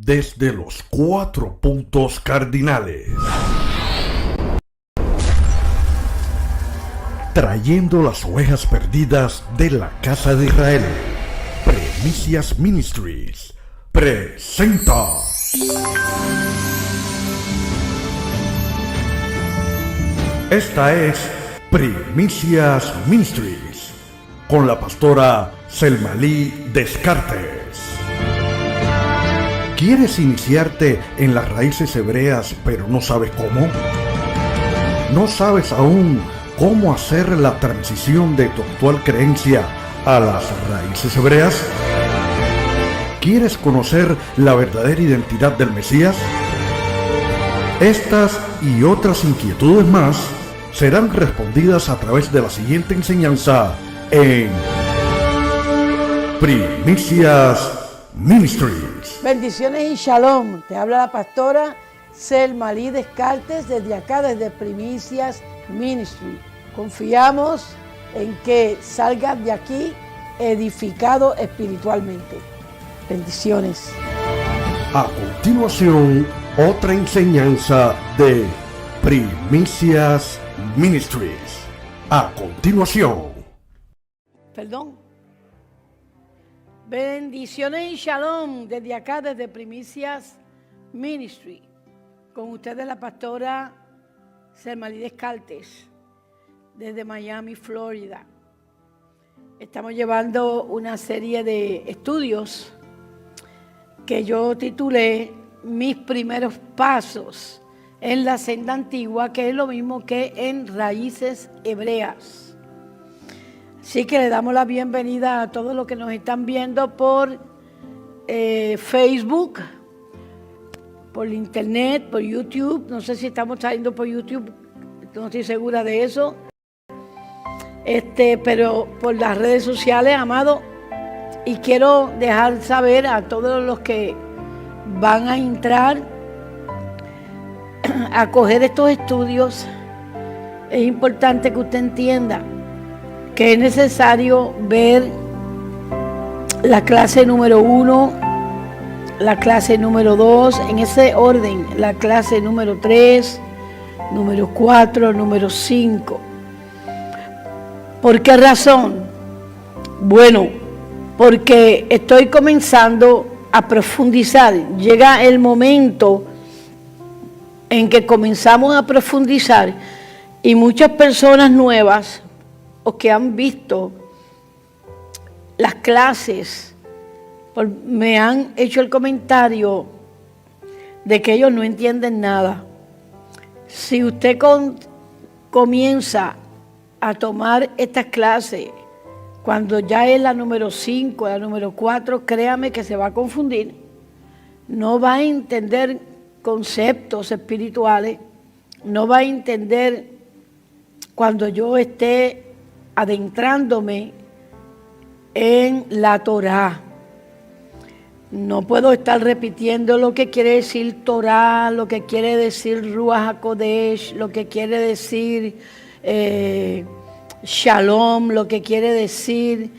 desde los 4 puntos cardinales, trayendo las ovejas perdidas de la casa de Israel. Primicias Ministries presenta esta es Primicias Ministries con la pastora Selmalí Descartes. ¿Quieres iniciarte en las raíces hebreas pero no sabes cómo? ¿No sabes aún cómo hacer la transición de tu actual creencia a las raíces hebreas? ¿Quieres conocer la verdadera identidad del Mesías? Estas y otras inquietudes más serán respondidas a través de la siguiente enseñanza en Primicias Ministries. Bendiciones y shalom. Te habla la pastora Selmalí Descartes desde acá, desde Primicias Ministries. Confiamos en que salgas de aquí edificado espiritualmente. Bendiciones. A continuación, otra enseñanza de Primicias Ministries. A continuación. Perdón. Bendiciones y shalom desde acá, desde Primicias Ministry. Con ustedes la pastora Selmalí Descartes, desde Miami, Florida. Estamos llevando una serie de estudios que yo titulé Mis primeros pasos en la senda antigua, que es lo mismo que en raíces hebreas. Así que le damos la bienvenida a todos los que nos están viendo por Facebook, por internet, por YouTube. No sé si estamos saliendo por YouTube, no estoy segura de eso. Pero por las redes sociales, amado. Y quiero dejar saber a todos los que van a entrar a coger estos estudios, es importante que usted entienda que es necesario ver la clase número 1, la clase número 2, en ese orden, la clase número 3, número 4, número 5. ¿Por qué razón? Bueno, porque estoy comenzando a profundizar. Llega el momento en que comenzamos a profundizar y muchas personas nuevas o que han visto las clases me han hecho el comentario de que ellos no entienden nada. Si usted comienza a tomar estas clases cuando ya es la número 5, la número 4, créame que se va a confundir. No va a entender conceptos espirituales, no va a entender cuando yo esté adentrándome en la Torá. No puedo estar repitiendo lo que quiere decir Torá, lo que quiere decir Ruach HaKodesh, lo que quiere decir Shalom, lo que quiere decir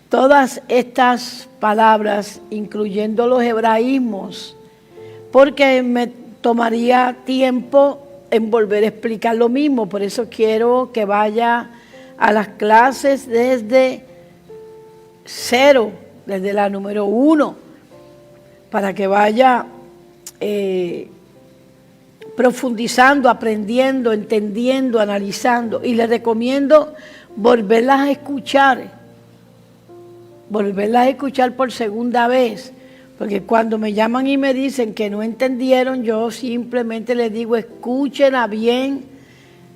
todas estas palabras, incluyendo los hebraísmos, porque me tomaría tiempo en volver a explicar lo mismo. Por eso quiero que vaya a las clases desde cero, desde la número 1, para que vaya profundizando, aprendiendo, entendiendo, analizando. Y le recomiendo volverlas a escuchar por segunda vez, porque cuando me llaman y me dicen que no entendieron, yo simplemente les digo, escúchela bien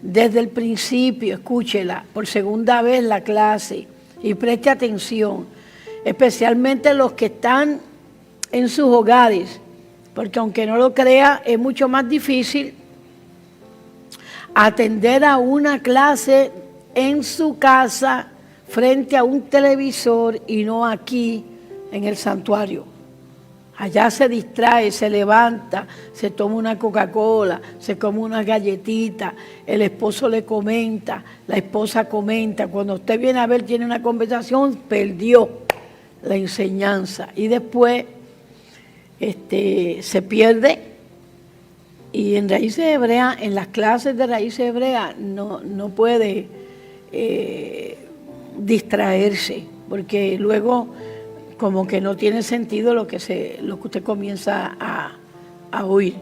desde el principio, escúchela por segunda vez la clase y preste atención, especialmente los que están en sus hogares, porque aunque no lo crea, es mucho más difícil atender a una clase en su casa frente a un televisor y no aquí en el santuario. Allá se distrae, se levanta, se toma una Coca-Cola, se come una galletita, el esposo le comenta, la esposa comenta. Cuando usted viene a ver, tiene una conversación, perdió. la enseñanza y después se pierde. Y en raíces hebreas, en las clases de raíces hebreas, no puede distraerse, porque luego como que no tiene sentido lo que usted comienza a oír.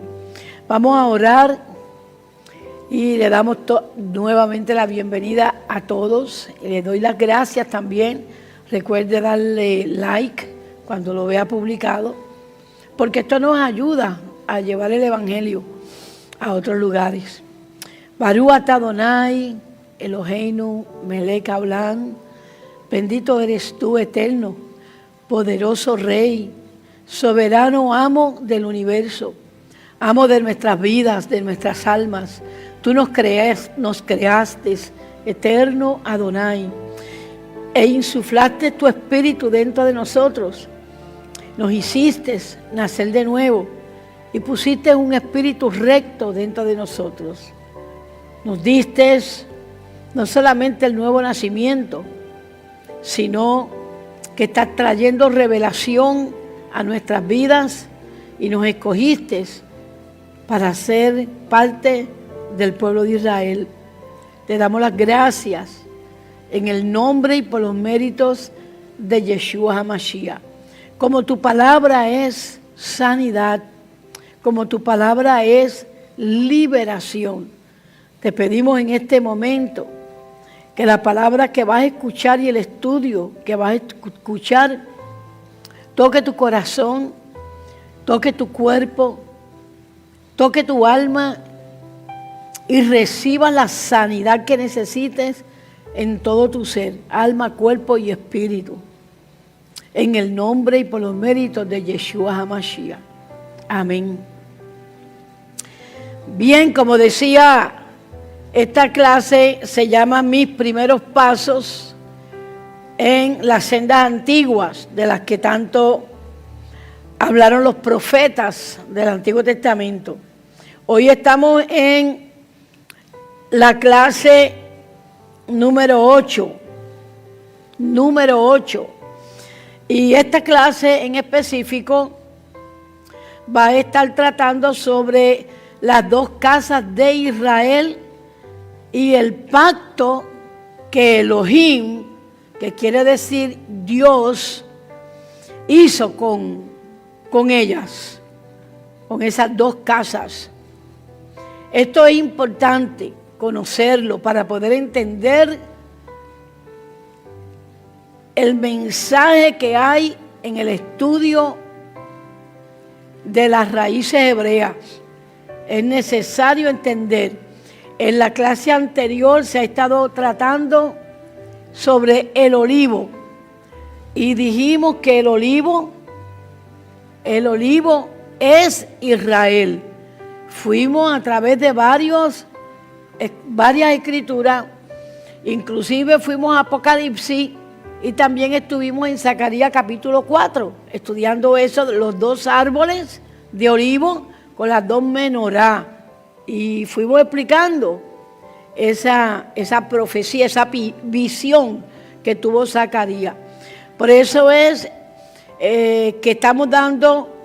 Vamos a orar y le damos nuevamente la bienvenida a todos. Le doy las gracias también. Recuerde darle like cuando lo vea publicado, porque esto nos ayuda a llevar el Evangelio a otros lugares. Barú atah Adonai, Eloheinu, melech haolam, bendito eres tú, eterno, poderoso Rey, soberano amo del universo, amo de nuestras vidas, de nuestras almas. Tú nos creaste, eterno Adonai, e insuflaste tu espíritu dentro de nosotros. Nos hiciste nacer de nuevo y pusiste un espíritu recto dentro de nosotros. Nos diste no solamente el nuevo nacimiento, sino que estás trayendo revelación a nuestras vidas y nos escogiste para ser parte del pueblo de Israel. Te damos las gracias en el nombre y por los méritos de Yeshua HaMashiach. Como tu palabra es sanidad, como tu palabra es liberación, te pedimos en este momento que la palabra que vas a escuchar y el estudio que vas a escuchar toque tu corazón, toque tu cuerpo, toque tu alma y reciba la sanidad que necesites en todo tu ser, alma, cuerpo y espíritu. En el nombre y por los méritos de Yeshua HaMashiach. Amén. Bien, como decía, esta clase se llama Mis primeros pasos en las sendas antiguas, de las que tanto hablaron los profetas del Antiguo Testamento. Hoy estamos en la clase número 8. Y esta clase en específico va a estar tratando sobre las dos casas de Israel y el pacto que Elohim, que quiere decir Dios, hizo con ellas, con esas dos casas. Esto es importante conocerlo para poder entender el mensaje que hay en el estudio de las raíces hebreas. Es necesario entender. En la clase anterior se ha estado tratando sobre el olivo y dijimos que el olivo es Israel. Fuimos a través de varias escrituras, inclusive fuimos a Apocalipsis y también estuvimos en Zacarías capítulo 4, estudiando eso, los dos árboles de olivo con las dos menorá. Y fuimos explicando esa profecía, esa visión que tuvo Zacarías. Por eso es que estamos dando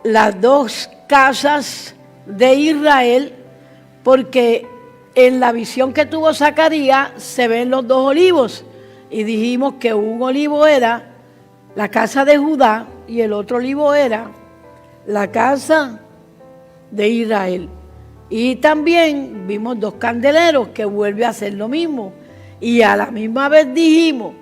las dos casas de Israel, porque en la visión que tuvo Zacarías se ven los dos olivos. Y dijimos que un olivo era la casa de Judá y el otro olivo era la casa de Israel. Y también vimos dos candeleros que vuelve a hacer lo mismo. Y a la misma vez dijimos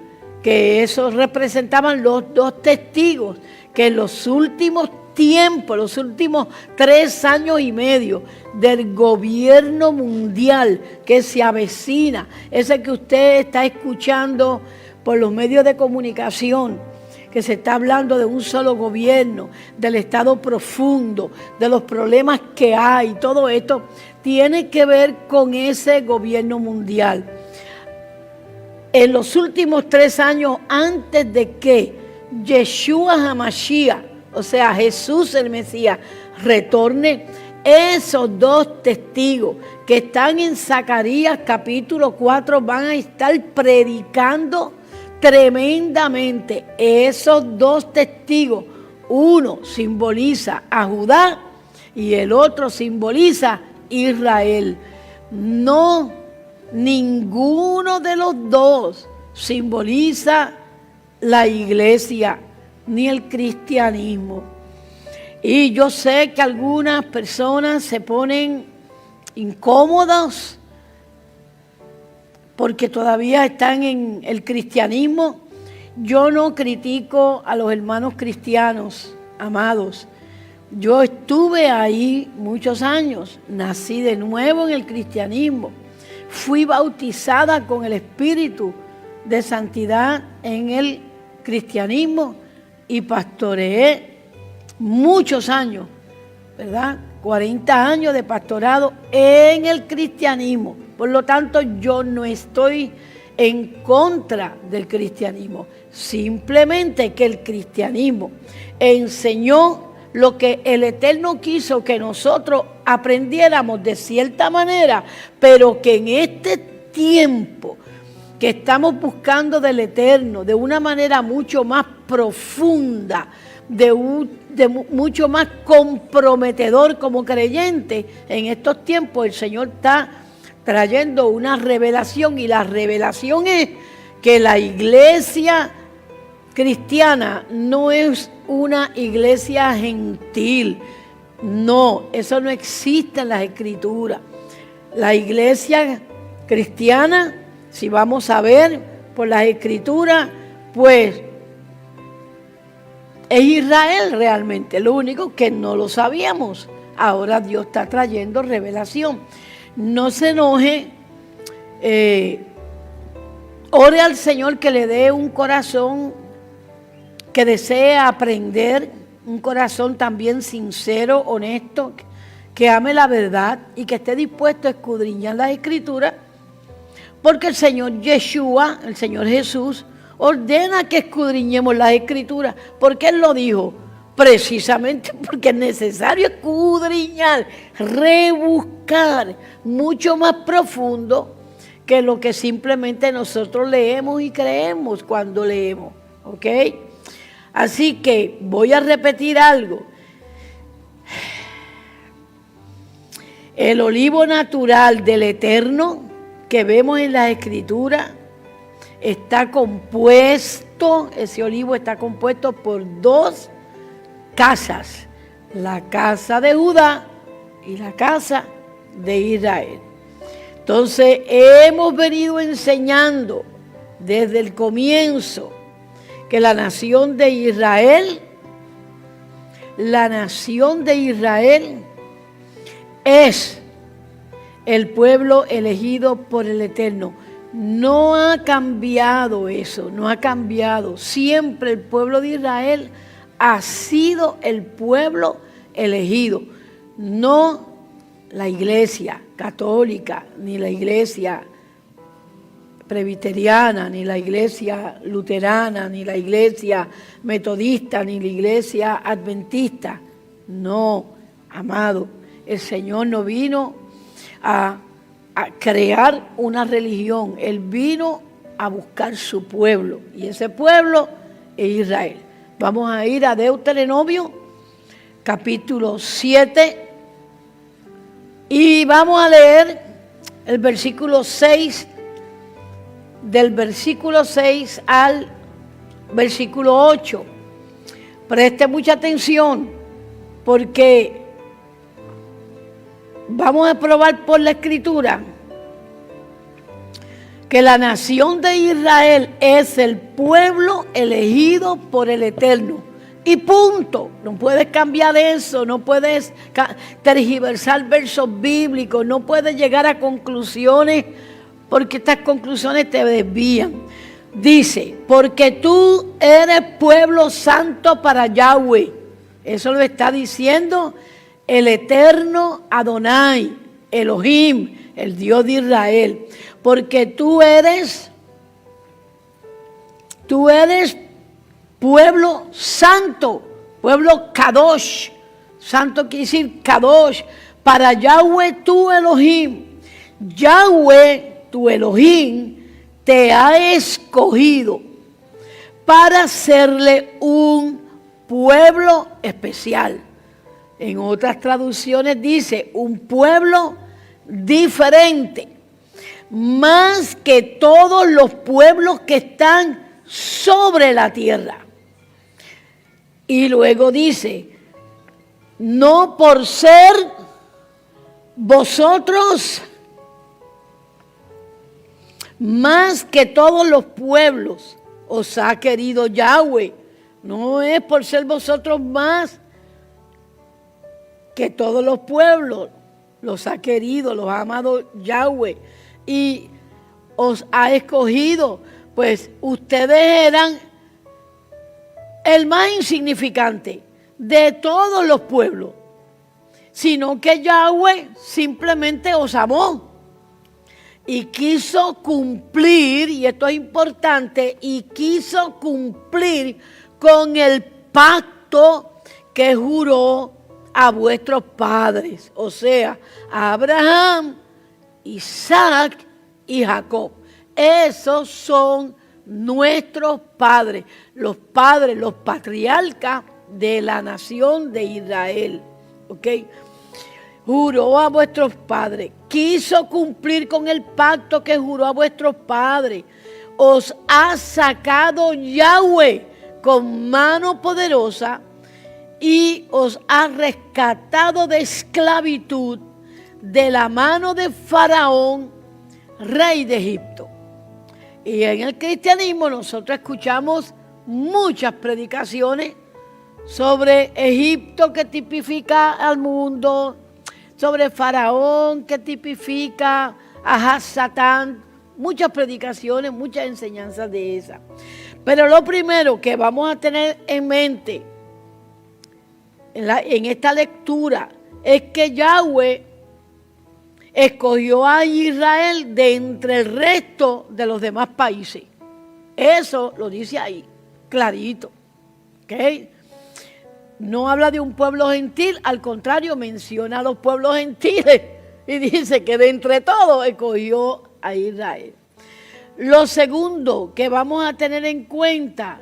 que esos representaban los dos testigos que en los últimos tiempos, los últimos 3 años y medio del gobierno mundial que se avecina, ese que usted está escuchando por los medios de comunicación, que se está hablando de un solo gobierno, del estado profundo, de los problemas que hay, todo esto tiene que ver con ese gobierno mundial. En los últimos 3 años, antes de que Yeshua HaMashiach, o sea, Jesús el Mesías, retorne, esos dos testigos que están en Zacarías capítulo 4 van a estar predicando tremendamente. Esos dos testigos, uno simboliza a Judá y el otro simboliza Israel. No, ninguno de los dos simboliza la iglesia ni el cristianismo. Y yo sé que algunas personas se ponen incómodas porque todavía están en el cristianismo. Yo no critico a los hermanos cristianos, amados. Yo estuve ahí muchos años, nací de nuevo en el cristianismo, fui bautizada con el Espíritu de santidad en el cristianismo y pastoreé muchos años, ¿verdad? 40 años de pastorado en el cristianismo. Por lo tanto, yo no estoy en contra del cristianismo. Simplemente que el cristianismo enseñó lo que el Eterno quiso que nosotros aprendiéramos de cierta manera, pero que en este tiempo que estamos buscando del Eterno de una manera mucho más profunda, mucho más comprometedor como creyente, en estos tiempos el Señor está trayendo una revelación, y la revelación es que la iglesia cristiana no es una iglesia gentil. No, eso no existe en las Escrituras. La iglesia cristiana, si vamos a ver por las Escrituras, pues es Israel realmente. Lo único que no lo sabíamos. Ahora Dios está trayendo revelación. No se enoje. Ore al Señor que le dé un corazón que desea aprender, un corazón también sincero, honesto, que ame la verdad y que esté dispuesto a escudriñar las Escrituras, porque el Señor Yeshua, el Señor Jesús, ordena que escudriñemos las Escrituras. ¿Por qué Él lo dijo? Precisamente porque es necesario escudriñar, rebuscar mucho más profundo que lo que simplemente nosotros leemos y creemos cuando leemos, ¿ok? Así que voy a repetir algo. El olivo natural del Eterno que vemos en las Escrituras está compuesto, ese olivo está compuesto por dos casas, la casa de Judá y la casa de Israel. Entonces hemos venido enseñando desde el comienzo que la nación de Israel es el pueblo elegido por el Eterno. No ha cambiado eso, no ha cambiado. Siempre el pueblo de Israel ha sido el pueblo elegido, no la iglesia católica, ni la iglesia presbiteriana, ni la iglesia luterana, ni la iglesia metodista, ni la iglesia adventista. No, amado, el Señor no vino a crear una religión. Él vino a buscar su pueblo, y ese pueblo es Israel. Vamos a ir a Deuteronomio, capítulo 7, y vamos a leer el versículo 6, del versículo 6 al versículo 8. Preste mucha atención, porque vamos a probar por la Escritura que la nación de Israel es el pueblo elegido por el Eterno. Y punto. No puedes cambiar eso, no puedes tergiversar versos bíblicos, no puedes llegar a conclusiones, porque estas conclusiones te desvían. Dice, porque tú eres pueblo santo para Yahweh. Eso lo está diciendo el eterno Adonai, Elohim, el Dios de Israel. Porque tú eres pueblo santo, pueblo Kadosh. Santo quiere decir Kadosh, para Yahweh tu Elohim. Yahweh tu Elohim te ha escogido. para hacerle un pueblo especial. En otras traducciones dice un pueblo diferente, más que todos los pueblos que están sobre la tierra. Y luego dice, no por ser vosotros más que todos los pueblos os ha querido Yahweh. No es por ser vosotros más que todos los pueblos. Los ha querido, los ha amado Yahweh. Y os ha escogido. Pues ustedes eran el más insignificante de todos los pueblos. Sino que Yahweh simplemente os amó. Y quiso cumplir, y esto es importante, y quiso cumplir con el pacto que juró a vuestros padres, o sea, a Abraham, Isaac y Jacob. Esos son nuestros padres, los patriarcas de la nación de Israel, ¿ok? Juró a vuestros padres, quiso cumplir con el pacto que juró a vuestros padres. Os ha sacado Yahweh con mano poderosa y os ha rescatado de esclavitud de la mano de Faraón, rey de Egipto. Y en el cristianismo nosotros escuchamos muchas predicaciones sobre Egipto que tipifica al mundo, sobre Faraón que tipifica a Satán, muchas predicaciones, muchas enseñanzas de esas. Pero lo primero que vamos a tener en mente en esta lectura es que Yahweh escogió a Israel de entre el resto de los demás países. Eso lo dice ahí, clarito. ¿Okay? No habla de un pueblo gentil, al contrario, menciona a los pueblos gentiles y dice que de entre todos escogió a Israel. Lo segundo que vamos a tener en cuenta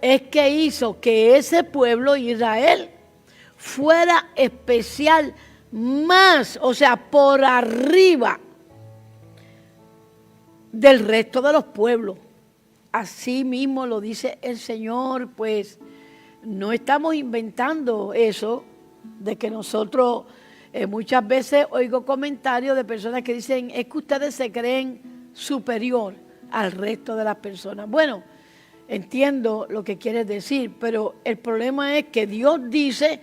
es que hizo que ese pueblo, Israel, fuera especial más, o sea, por arriba del resto de los pueblos. Así mismo lo dice el Señor, pues no estamos inventando eso de que nosotros muchas veces oigo comentarios de personas que dicen es que ustedes se creen superior al resto de las personas. Bueno, entiendo lo que quieres decir, pero el problema es que Dios dice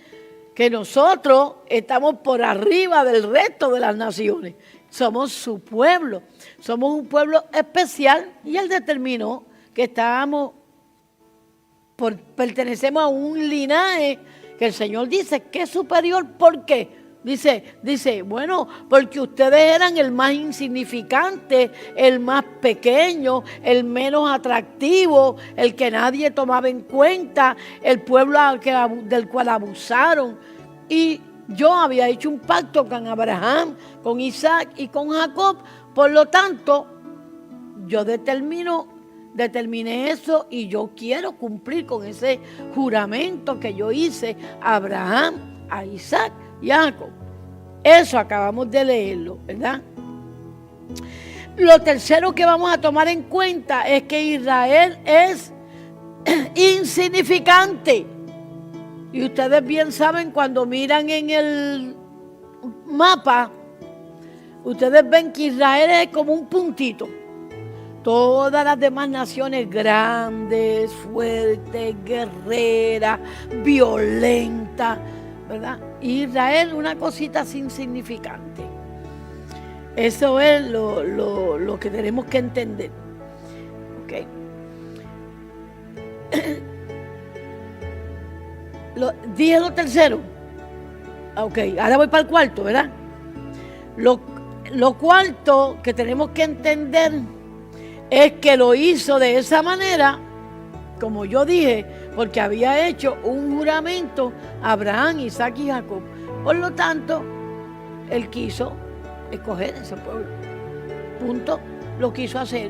que nosotros estamos por arriba del resto de las naciones. Somos su pueblo, somos un pueblo especial y Él determinó que pertenecemos a un linaje que el Señor dice que es superior. ¿Por qué? Dice, bueno, porque ustedes eran el más insignificante, el más pequeño, el menos atractivo, el que nadie tomaba en cuenta, el pueblo del cual abusaron. Y yo había hecho un pacto con Abraham, con Isaac y con Jacob. Por lo tanto, yo determiné eso y yo quiero cumplir con ese juramento que yo hice a Abraham, a Isaac y a Jacob. Eso acabamos de leerlo, ¿verdad? Lo tercero que vamos a tomar en cuenta es que Israel es insignificante. Y ustedes bien saben, cuando miran en el mapa, ustedes ven que Israel es como un puntito. Todas las demás naciones grandes, fuertes, guerreras, violentas, ¿verdad? Israel una cosita insignificante. Eso es lo que tenemos que entender. ¿Okay? Dije lo tercero. Ok, ahora voy para el cuarto, ¿verdad? Lo cuarto que tenemos que entender es que lo hizo de esa manera, como yo dije, porque había hecho un juramento a Abraham, Isaac y Jacob. Por lo tanto, él quiso escoger ese pueblo. Punto. Lo quiso hacer.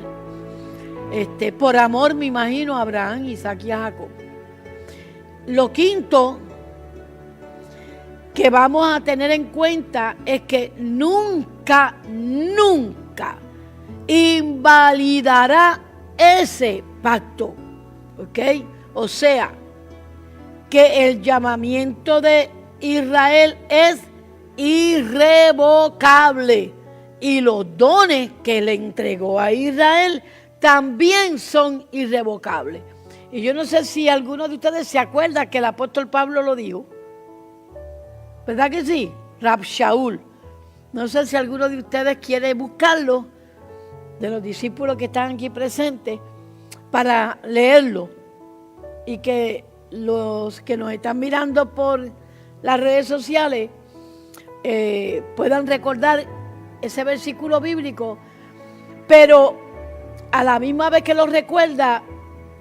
por amor, me imagino, a Abraham, Isaac y a Jacob. Lo quinto que vamos a tener en cuenta es que nunca invalidará ese pacto, ¿ok? O sea, que el llamamiento de Israel es irrevocable y los dones que le entregó a Israel también son irrevocables. Y yo no sé si alguno de ustedes se acuerda que el apóstol Pablo lo dijo. ¿Verdad que sí? Rab Shaul. No sé si alguno de ustedes quiere buscarlo, de los discípulos que están aquí presentes, para leerlo. Y que los que nos están mirando por las redes sociales puedan recordar ese versículo bíblico, pero a la misma vez que lo recuerda,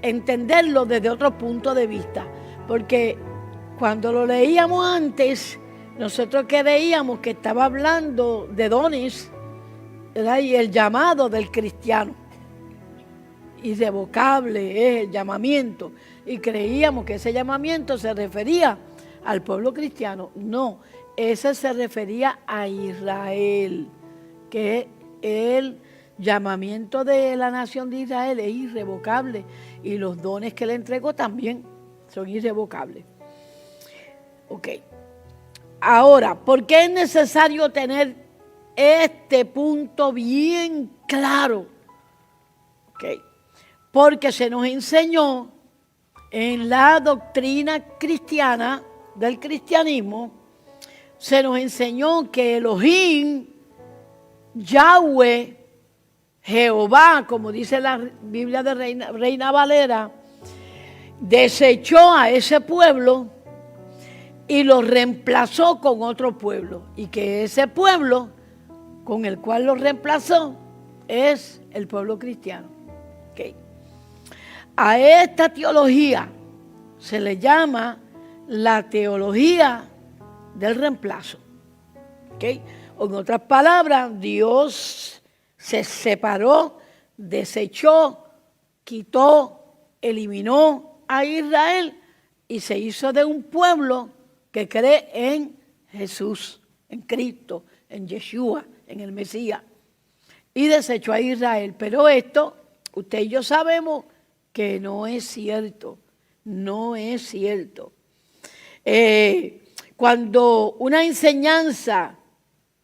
entenderlo desde otro punto de vista. Porque cuando lo leíamos antes, nosotros creíamos que estaba hablando de dones, ¿verdad? Y el llamado del cristiano. Irrevocable es el llamamiento. Y creíamos que ese llamamiento se refería al pueblo cristiano. No, ese se refería a Israel, que el llamamiento de la nación de Israel es irrevocable y los dones que le entregó también son irrevocables. Ok. Ahora, ¿por qué es necesario tener este punto bien claro? Ok. Porque se nos enseñó en la doctrina cristiana del cristianismo, se nos enseñó que Elohim, Yahweh, Jehová, como dice la Biblia de Reina Valera, desechó a ese pueblo y lo reemplazó con otro pueblo. Y que ese pueblo con el cual lo reemplazó es el pueblo cristiano. Okay. A esta teología se le llama la teología del reemplazo. ¿Okay? O en otras palabras, Dios se separó, desechó, quitó, eliminó a Israel y se hizo de un pueblo que cree en Jesús, en Cristo, en Yeshua, en el Mesías. Y desechó a Israel. Pero esto, usted y yo sabemos que no es cierto. No es cierto. Cuando una enseñanza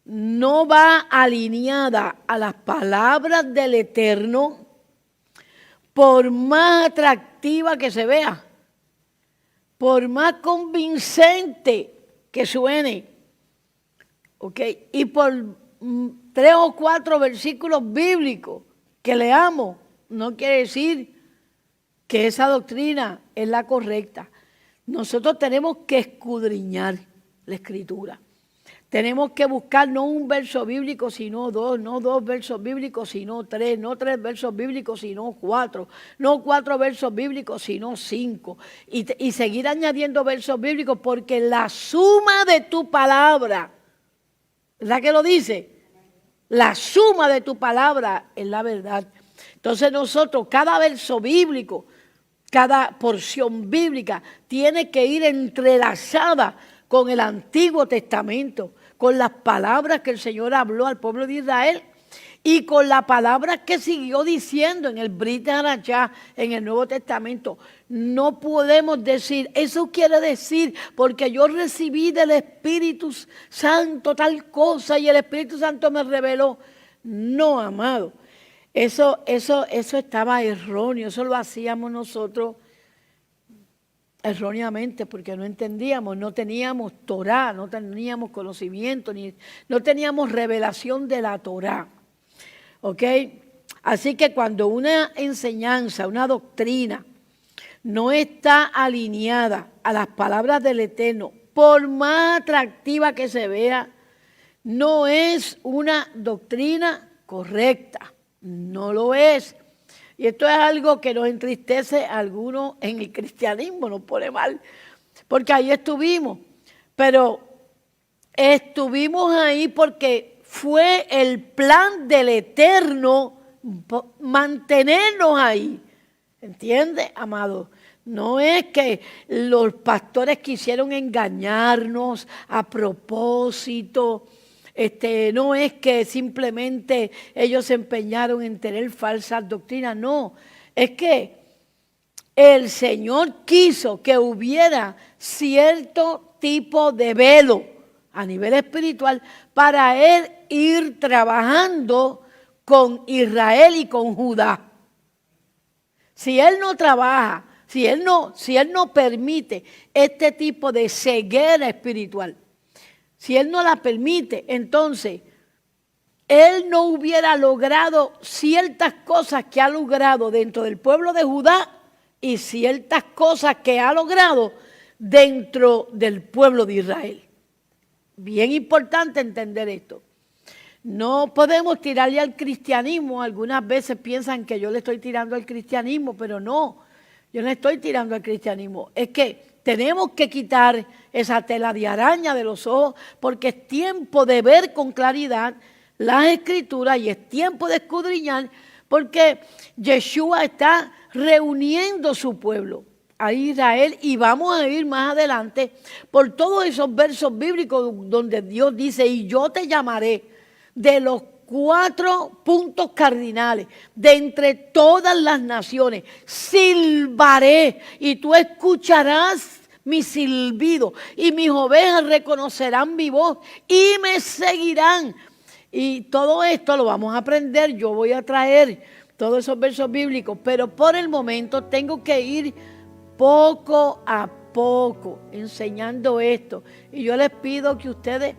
no va alineada a las palabras del Eterno, por más atractiva que se vea, por más convincente que suene, ¿okay? Y por 3 o 4 versículos bíblicos que leamos, no quiere decir que esa doctrina es la correcta. Nosotros tenemos que escudriñar la Escritura. Tenemos que buscar no un verso bíblico, sino 2, no 2 versos bíblicos, sino 3, no 3 versos bíblicos, sino 4, no 4 versos bíblicos, sino 5. Y seguir añadiendo versos bíblicos, porque la suma de tu palabra, ¿verdad que lo dice? La suma de tu palabra es la verdad. Entonces nosotros, cada verso bíblico, cada porción bíblica tiene que ir entrelazada con el Antiguo Testamento, con las palabras que el Señor habló al pueblo de Israel y con las palabras que siguió diciendo en el Brit Hadashah, en el Nuevo Testamento. No podemos decir, eso quiere decir, porque yo recibí del Espíritu Santo tal cosa y el Espíritu Santo me reveló. No, amado. Eso estaba erróneo, eso lo hacíamos nosotros erróneamente porque no entendíamos, no teníamos Torá, no teníamos conocimiento, no teníamos revelación de la Torá. ¿Ok? Así que cuando una enseñanza, una doctrina no está alineada a las palabras del Eterno, por más atractiva que se vea, no es una doctrina correcta. No lo es. Y esto es algo que nos entristece a algunos en el cristianismo, nos pone mal, porque ahí estuvimos. Pero estuvimos ahí porque fue el plan del Eterno mantenernos ahí. ¿Entiende, amado? No es que los pastores quisieron engañarnos a propósito. No es que simplemente ellos se empeñaron en tener falsas doctrinas. No, es que el Señor quiso que hubiera cierto tipo de velo a nivel espiritual para Él ir trabajando con Israel y con Judá. Si Él no trabaja, si Él no permite este tipo de ceguera espiritual, si Él no la permite, entonces Él no hubiera logrado ciertas cosas que ha logrado dentro del pueblo de Judá y ciertas cosas que ha logrado dentro del pueblo de Israel. Bien importante entender esto. No podemos tirarle al cristianismo. Algunas veces piensan que yo le estoy tirando al cristianismo, pero no, yo no estoy tirando al cristianismo. Es que tenemos que quitar esa tela de araña de los ojos porque es tiempo de ver con claridad las escrituras y es tiempo de escudriñar porque Yeshua está reuniendo su pueblo a Israel y vamos a ir más adelante por todos esos versos bíblicos donde Dios dice, y yo te llamaré de los 4 puntos cardinales, de entre todas las naciones, silbaré y tú escucharás mi silbido y mis ovejas reconocerán mi voz y me seguirán. Y todo esto lo vamos a aprender, yo voy a traer todos esos versos bíblicos, pero por el momento tengo que ir poco a poco enseñando esto. Y yo les pido que ustedes,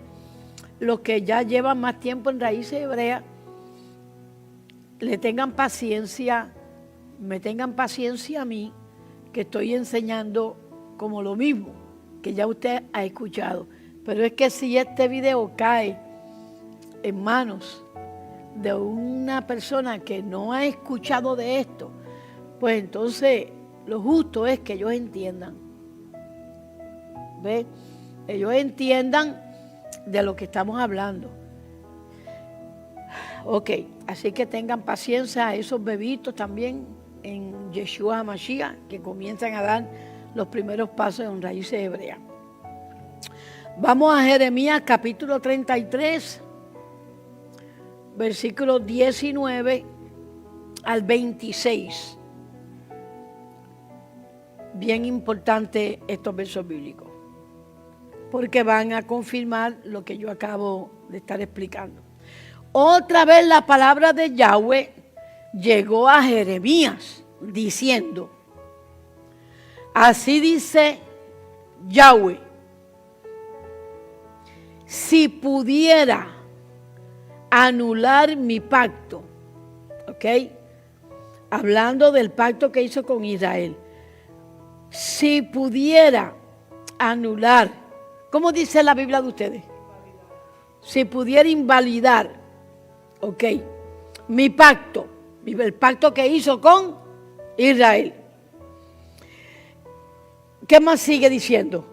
los que ya llevan más tiempo en Raíces Hebreas, le tengan paciencia, me tengan paciencia a mí, que estoy enseñando como lo mismo, que ya usted ha escuchado. Pero es que si este video cae en manos de una persona que no ha escuchado de esto, pues entonces lo justo es que ellos entiendan. ¿Ve? Ellos entiendan de lo que estamos hablando. Ok, así que tengan paciencia a esos bebitos también en Yeshua HaMashiach que comienzan a dar los primeros pasos en Raíces Hebreas. Vamos a Jeremías capítulo 33, versículos 19 al 26. Bien importante estos versos bíblicos, porque van a confirmar lo que yo acabo de estar explicando. Otra vez la palabra de Yahweh llegó a Jeremías diciendo, así dice Yahweh, si pudiera anular mi pacto, ¿ok? Hablando del pacto que hizo con Israel. Si pudiera anular, ¿cómo dice la Biblia de ustedes? Si pudiera invalidar, ok, mi pacto, el pacto que hizo con Israel. ¿Qué más sigue diciendo?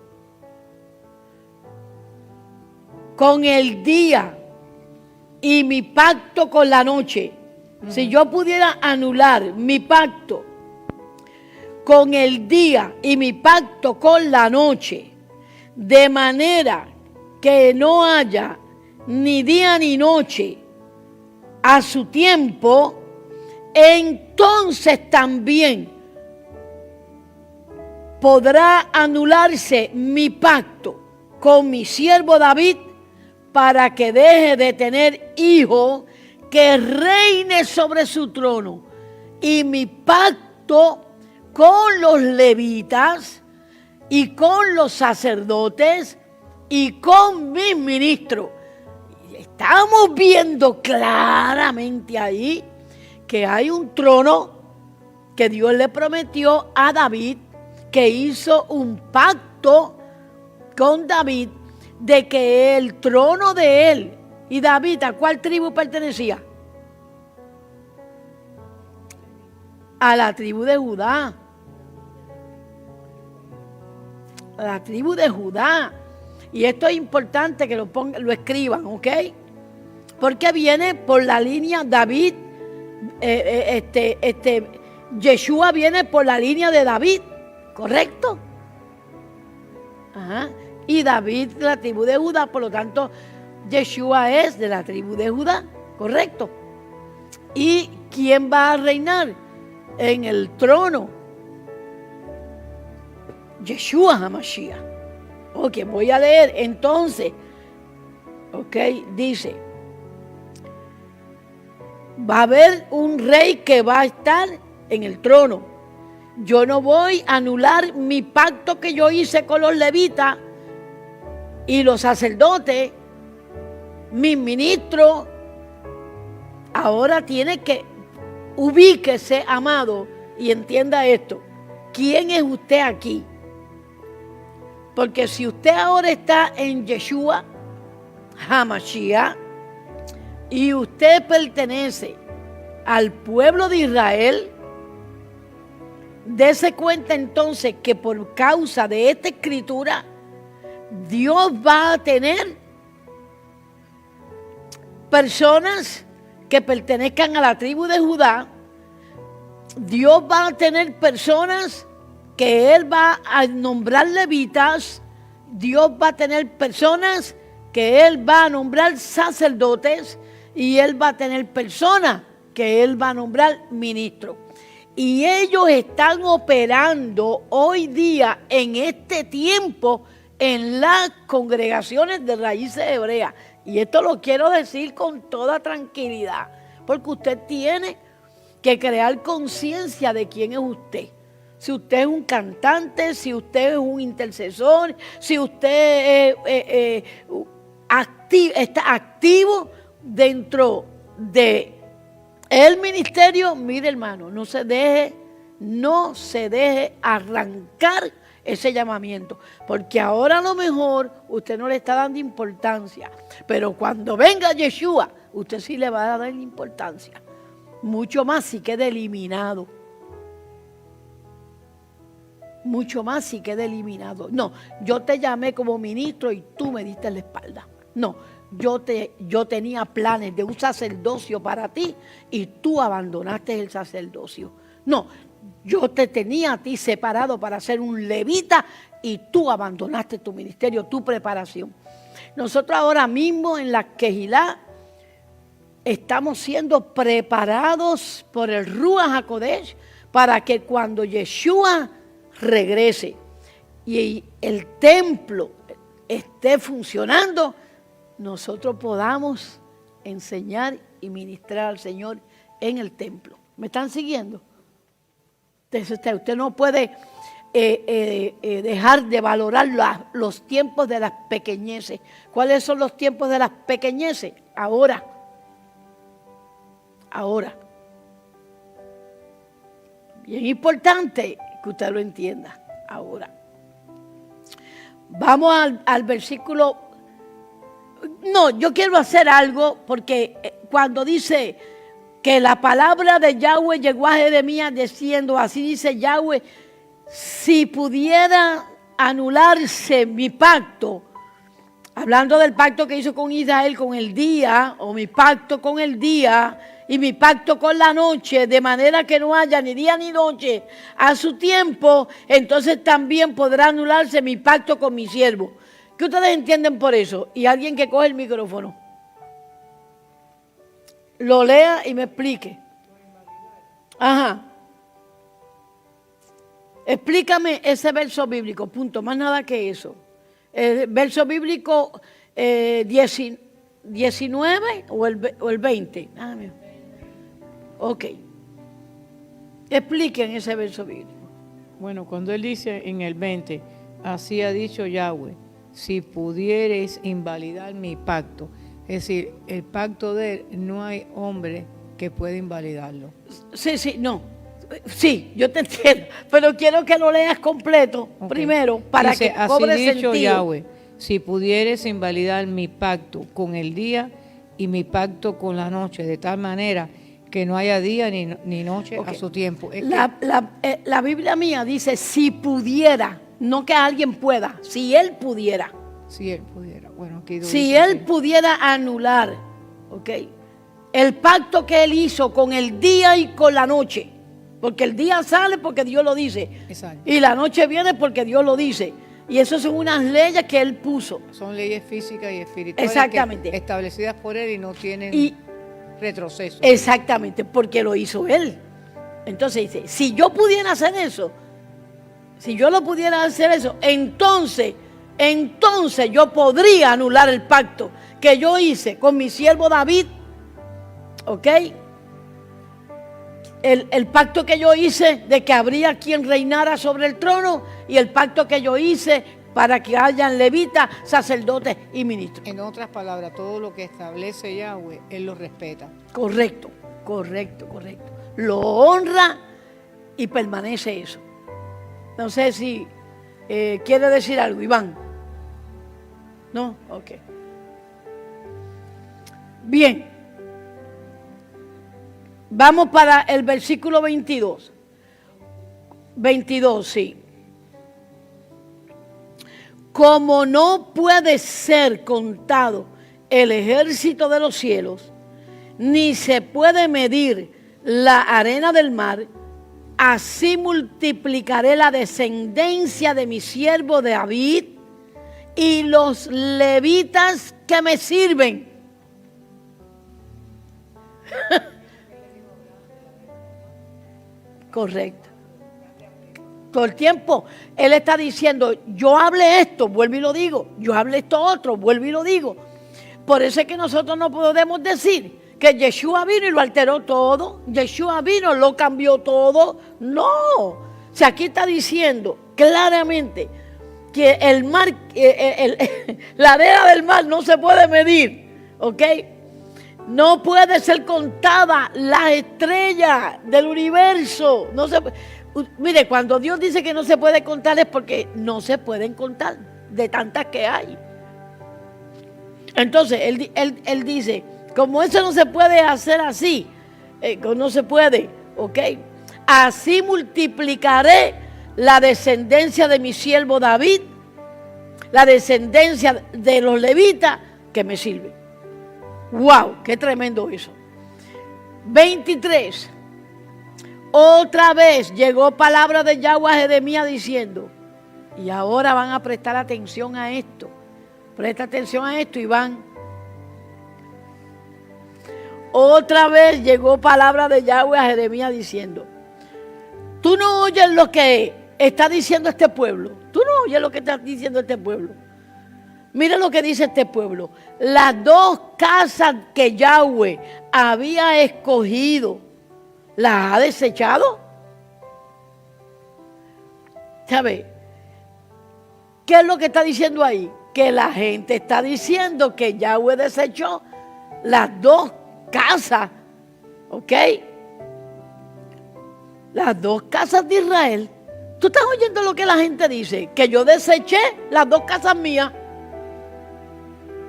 Con el día y mi pacto con la noche. Si yo pudiera anular mi pacto con el día y mi pacto con la noche, de manera que no haya ni día ni noche a su tiempo, entonces también podrá anularse mi pacto con mi siervo David para que deje de tener hijo que reine sobre su trono, y mi pacto con los levitas y con los sacerdotes y con mis ministros. Estamos viendo claramente ahí que hay un trono que Dios le prometió a David, que hizo un pacto con David de que el trono de él y David, ¿a cuál tribu pertenecía? A la tribu de Judá. A la tribu de Judá. Y esto es importante que lo escriban, ¿ok? Porque viene por la línea David Yeshua viene por la línea de David, ¿correcto? Ajá. Y David de la tribu de Judá, por lo tanto, Yeshua es de la tribu de Judá, ¿correcto? ¿Y quién va a reinar en el trono? Yeshua HaMashiach. Ok, voy a leer entonces. Ok, dice, va a haber un rey que va a estar en el trono. Yo no voy a anular mi pacto que yo hice con los levitas y los sacerdotes, mis ministros. Ahora tiene que ubíquese, amado, y entienda esto. ¿Quién es usted aquí? Porque si usted ahora está en Yeshua HaMashiach y usted pertenece al pueblo de Israel, dése cuenta entonces que por causa de esta escritura, Dios va a tener personas que pertenezcan a la tribu de Judá. Dios va a tener personas que Él va a nombrar levitas. Dios va a tener personas que Él va a nombrar sacerdotes. Y Él va a tener personas que Él va a nombrar ministros. Y ellos están operando hoy día, en este tiempo, en las congregaciones de raíces hebreas. Y esto lo quiero decir con toda tranquilidad, porque usted tiene que crear conciencia de quién es usted. Si usted es un cantante, si usted es un intercesor, si usted está activo dentro de el ministerio, mire hermano, no se deje arrancar ese llamamiento, porque ahora a lo mejor usted no le está dando importancia, pero cuando venga Yeshua, usted sí le va a dar importancia, mucho más si queda eliminado. Mucho más si queda eliminado. No, yo te llamé como ministro y tú me diste la espalda. No, yo tenía planes de un sacerdocio para ti y tú abandonaste el sacerdocio. No, yo te tenía a ti separado para ser un levita y tú abandonaste tu ministerio, tu preparación. Nosotros ahora mismo en la Quejilá estamos siendo preparados por el Ruach HaKodesh para que cuando Yeshua regrese y el templo esté funcionando, nosotros podamos enseñar y ministrar al Señor en el templo. ¿Me están siguiendo? Usted no puede dejar de valorar los tiempos de las pequeñeces. ¿Cuáles son los tiempos de las pequeñeces? Ahora. Bien importante que usted lo entienda ahora. Vamos al versículo. No, yo quiero hacer algo porque cuando dice que la palabra de Yahweh llegó a Jeremías diciendo, así dice Yahweh, si pudiera anularse mi pacto, hablando del pacto que hizo con Israel con el día, o mi pacto con el día y mi pacto con la noche, de manera que no haya ni día ni noche a su tiempo, entonces también podrá anularse mi pacto con mi siervo. ¿Qué ustedes entienden por eso? Y alguien que coge el micrófono lo lea y me explique. Ajá. Explícame ese verso bíblico, punto, más nada que eso. El verso bíblico 19 o el 20. Ah, mira. Ok. Expliquen ese verso bíblico. Bueno, cuando él dice en el 20, así ha dicho Yahweh, si pudieres invalidar mi pacto, es decir, el pacto de él, no hay hombre que pueda invalidarlo. Sí, no. Sí, yo te entiendo, pero quiero que lo leas completo primero para dice, que cobre así dicho sentido. Yahweh, si pudieres invalidar mi pacto con el día y mi pacto con la noche, de tal manera que no haya día ni noche a su tiempo. La Biblia mía dice si pudiera, no que alguien pueda, si él pudiera. Si él pudiera. Bueno, aquí si él pudiera anular, ok, el pacto que él hizo con el día y con la noche. Porque el día sale porque Dios lo dice. Exacto. Y la noche viene porque Dios lo dice. Y eso son unas leyes que él puso. Son leyes físicas y espirituales. Exactamente. Que establecidas por él y no tienen retroceso. Exactamente, porque lo hizo él. Entonces dice, si yo pudiera hacer eso, si yo lo pudiera hacer eso, entonces yo podría anular el pacto que yo hice con mi siervo David, ¿ok? El pacto que yo hice de que habría quien reinara sobre el trono y el pacto que yo hice para que hayan levitas, sacerdotes y ministros. En otras palabras, todo lo que establece Yahweh, él lo respeta. Correcto. Lo honra y permanece eso. No sé si quiere decir algo, Iván. ¿No? Ok. Bien. Vamos para el versículo 22. 22, sí. Como no puede ser contado el ejército de los cielos, ni se puede medir la arena del mar, así multiplicaré la descendencia de mi siervo David y los levitas que me sirven. Correcto. Todo el tiempo él está diciendo, yo hablé esto, vuelvo y lo digo, yo hablé esto otro, vuelvo y lo digo. Por eso es que nosotros no podemos decir que Yeshua vino y lo alteró todo, Yeshua vino y lo cambió todo. No, o sea, aquí está diciendo claramente que el mar, la arena del mar no se puede medir, ¿ok? No puede ser contada las estrellas del universo. No se, mire, cuando Dios dice que no se puede contar es porque no se pueden contar de tantas que hay. Entonces, él dice, como eso no se puede hacer así, no se puede, ¿ok? Así multiplicaré la descendencia de mi siervo David, la descendencia de los levitas que me sirven. ¡Wow! ¡Qué tremendo eso! 23. Otra vez llegó palabra de Yahweh a Jeremías diciendo, y ahora van a prestar atención a esto. Presta atención a esto, Iván. Otra vez llegó palabra de Yahweh a Jeremías diciendo, tú no oyes lo que está diciendo este pueblo. Tú no oyes lo que está diciendo este pueblo. Mira lo que dice este pueblo. Las dos casas que Yahweh había escogido, ¿las ha desechado? ¿Sabe? ¿Qué es lo que está diciendo ahí? Que la gente está diciendo que Yahweh desechó las dos casas, ¿ok? Las dos casas de Israel. ¿Tú estás oyendo lo que la gente dice? Que yo deseché las dos casas mías.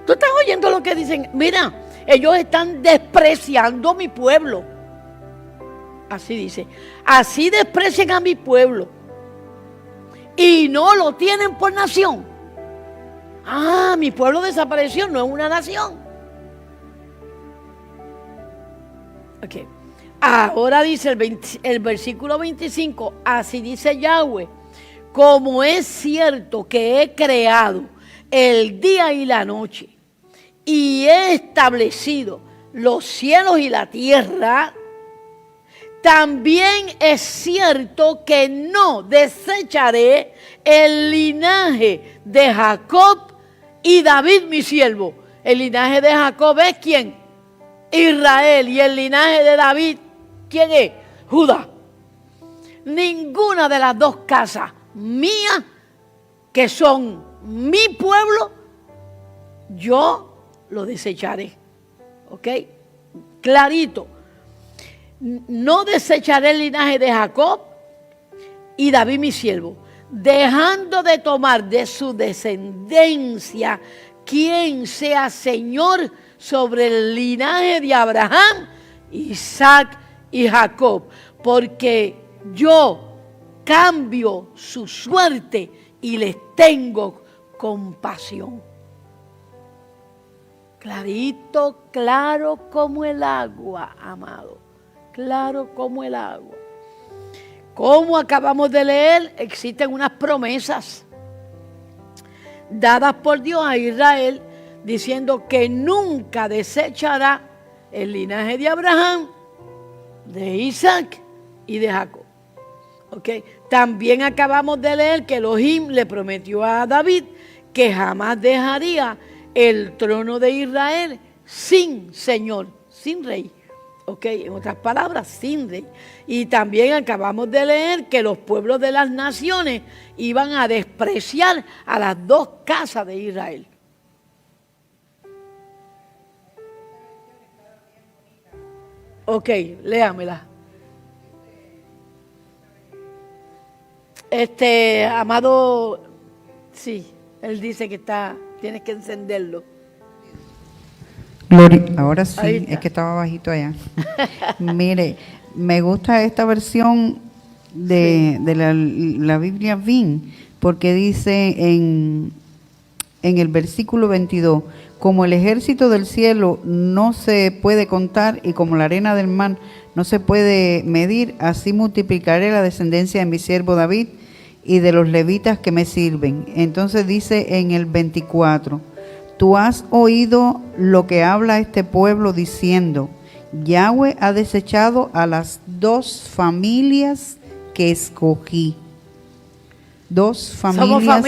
¿Tú estás oyendo lo que dicen? Mira, ellos están despreciando a mi pueblo. Así dice. Así desprecian a mi pueblo. Y no lo tienen por nación. Ah, mi pueblo desapareció, no es una nación. Ok. Ahora dice el versículo 25. Así dice Yahweh. Como es cierto que he creado el día y la noche, y he establecido los cielos y la tierra, también es cierto que no desecharé el linaje de Jacob y David mi siervo. El linaje de Jacob es ¿quién? Israel. Y el linaje de David, ¿quién es? Judá. Ninguna de las dos casas mías, que son mi pueblo, yo lo desecharé. ¿Ok? Clarito. No desecharé el linaje de Jacob y David mi siervo, dejando de tomar de su descendencia quien sea Señor sobre el linaje de Abraham, Isaac y Jacob, porque yo cambio su suerte y les tengo compasión. ¿Ok? Clarito, claro como el agua, amado. Claro como el agua. Como acabamos de leer, existen unas promesas dadas por Dios a Israel, diciendo que nunca desechará el linaje de Abraham, de Isaac y de Jacob. ¿Okay? También acabamos de leer que Elohim le prometió a David que jamás dejaría el trono de Israel sin Señor, sin rey. ¿Okay? En otras palabras, sin rey. Y también acabamos de leer que los pueblos de las naciones iban a despreciar a las dos casas de Israel. Ok, léamela. Amado, sí, él dice que tienes que encenderlo. Gloria, ahora sí, es que estaba bajito allá. Mire, me gusta esta versión de la Biblia VIN, porque dice en el versículo 22, como el ejército del cielo no se puede contar y como la arena del mar no se puede medir, así multiplicaré la descendencia de mi siervo David y de los levitas que me sirven. Entonces dice en el 24, tú has oído lo que habla este pueblo diciendo, Yahweh ha desechado a las dos familias que escogí. Dos familias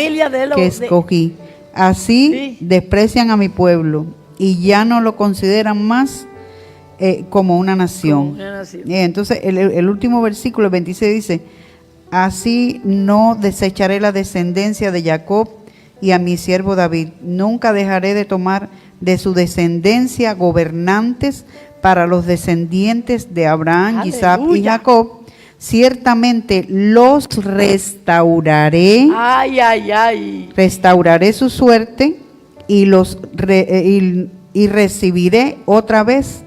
que escogí. Así sí, desprecian a mi pueblo y ya no lo consideran más como una nación. Entonces el último versículo, el 26 dice, así no desecharé la descendencia de Jacob y a mi siervo David. Nunca dejaré de tomar de su descendencia gobernantes para los descendientes de Abraham, Isaac y Jacob. Ciertamente los restauraré. Ay, ay, ay. Restauraré su suerte y y recibiré otra vez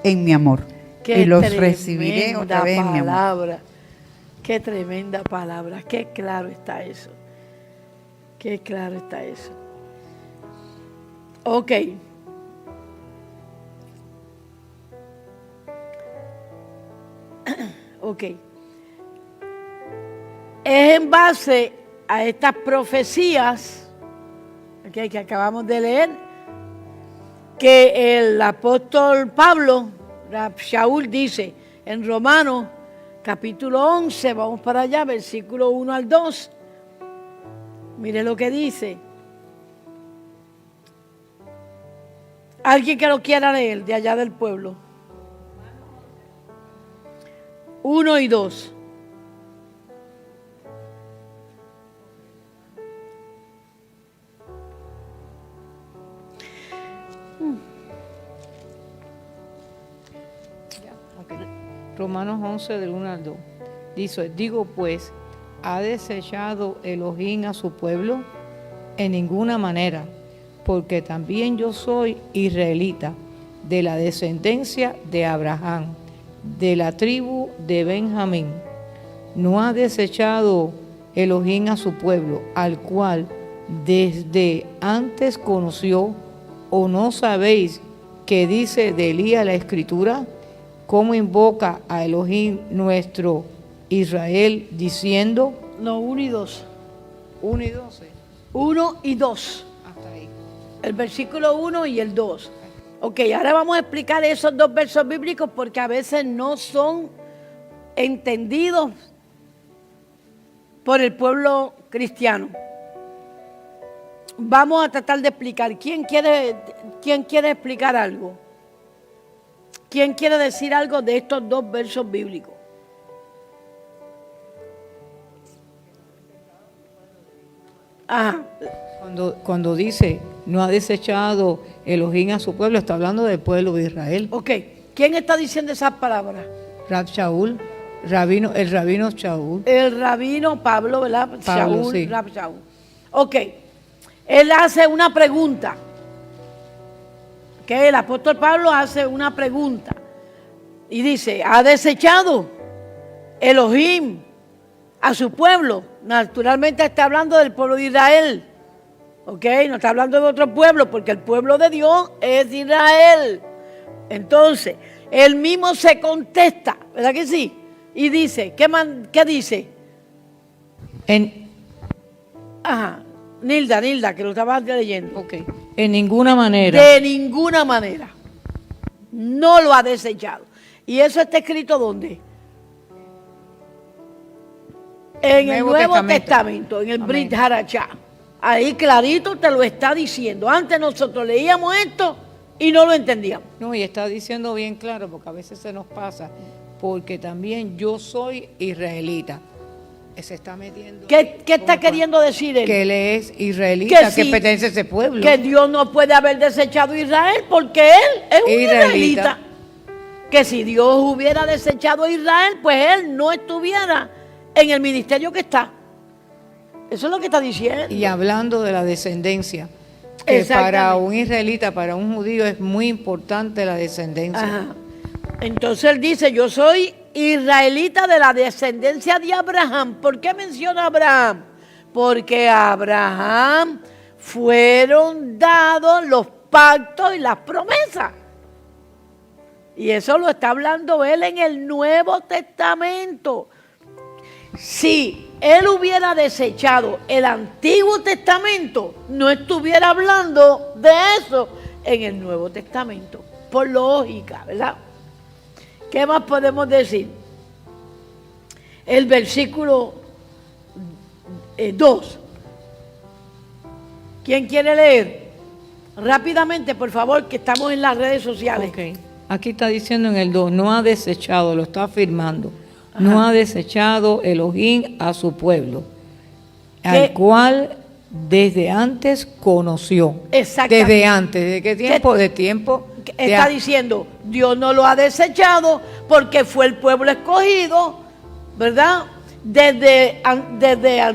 en mi amor. Y los recibiré otra vez en mi amor. Qué tremenda palabra. Qué claro está eso. Qué claro está eso. Ok. Ok. Es en base a estas profecías, okay, que acabamos de leer, que el apóstol Pablo, Rab Shaul, dice en Romanos capítulo 11, vamos para allá, versículo 1 al 2. Mire lo que dice. Alguien que lo quiera leer de allá del pueblo. 1 y 2. Romanos 11 del 1 al 2. Dice, digo pues, ¿ha desechado Elohim a su pueblo? En ninguna manera, porque también yo soy israelita, de la descendencia de Abraham, de la tribu de Benjamín. No ha desechado Elohim a su pueblo, al cual desde antes conoció, o no sabéis que dice de Elías la Escritura, cómo invoca a Elohim nuestro Israel diciendo. No, 1 y 2. 1 y 12. 1 y 2. Hasta ahí. El versículo 1 y el 2. Ok, ahora vamos a explicar esos dos versos bíblicos porque a veces no son entendidos por el pueblo cristiano. Vamos a tratar de explicar. ¿Quién quiere explicar algo? ¿Quién quiere decir algo de estos dos versos bíblicos? Ajá. Cuando dice, no ha desechado Elohim a su pueblo, está hablando del pueblo de Israel. Ok, ¿quién está diciendo esas palabras? Rab Shaul, el rabino Shaul. El rabino Pablo, ¿verdad? Pablo, Shaul, sí. Rab Shaul. Ok, él hace una pregunta. Que el apóstol Pablo hace una pregunta y dice, ¿ha desechado Elohim a su pueblo? Naturalmente está hablando del pueblo de Israel. ¿Ok? No está hablando de otro pueblo, porque el pueblo de Dios es Israel. Entonces, él mismo se contesta, ¿verdad que sí? Y dice, ¿qué dice? Ajá, Nilda, que lo estabas leyendo. Ok, en ninguna manera. De ninguna manera. No lo ha desechado. ¿Y eso está escrito dónde? En el Nuevo Testamento, en el Brit Harachá. Ahí clarito te lo está diciendo. Antes nosotros leíamos esto y no lo entendíamos. No, y está diciendo bien claro, porque a veces se nos pasa, porque también yo soy israelita. Se está metiendo. ¿Qué está queriendo decir él? Que él es israelita, que pertenece a ese pueblo. Que Dios no puede haber desechado a Israel porque él es un israelita. Que si Dios hubiera desechado a Israel, pues él no estuviera en el ministerio que está. Eso es lo que está diciendo. Y hablando de la descendencia, que para un israelita, para un judío es muy importante la descendencia. Ajá. Entonces él dice, yo soy israelita de la descendencia de Abraham. ¿Por qué menciona a Abraham? Porque a Abraham fueron dados los pactos y las promesas. Y eso lo está hablando él en el Nuevo Testamento. Si él hubiera desechado el Antiguo Testamento, no estuviera hablando de eso en el Nuevo Testamento. Por lógica, ¿verdad? ¿Qué más podemos decir? El versículo 2. ¿Quién quiere leer? Rápidamente, por favor, que estamos en las redes sociales. Okay. Aquí está diciendo en el 2, no ha desechado, lo está afirmando. Ajá. No ha desechado Elohim a su pueblo, al cual desde antes conoció. Exactamente. Desde antes, ¿de qué tiempo? De tiempo. Está diciendo, Dios no lo ha desechado porque fue el pueblo escogido, ¿verdad? Desde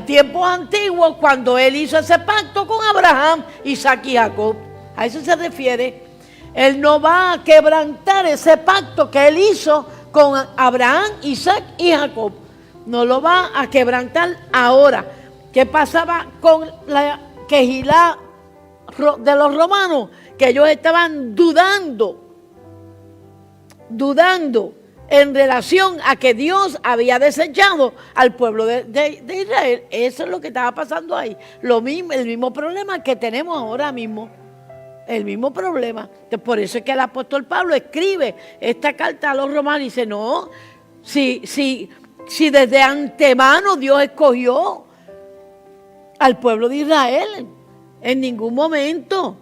tiempos antiguos, cuando él hizo ese pacto con Abraham, Isaac y Jacob. A eso se refiere. Él no va a quebrantar ese pacto que él hizo con Abraham, Isaac y Jacob. No lo va a quebrantar ahora. ¿Qué pasaba con la quejilá de los romanos? Que ellos estaban dudando en relación a que Dios había desechado al pueblo de Israel. Eso es lo que estaba pasando ahí. Lo mismo, el mismo problema que tenemos ahora mismo. El mismo problema. Entonces, por eso es que el apóstol Pablo escribe esta carta a los romanos y dice, no, si desde antemano Dios escogió al pueblo de Israel, en ningún momento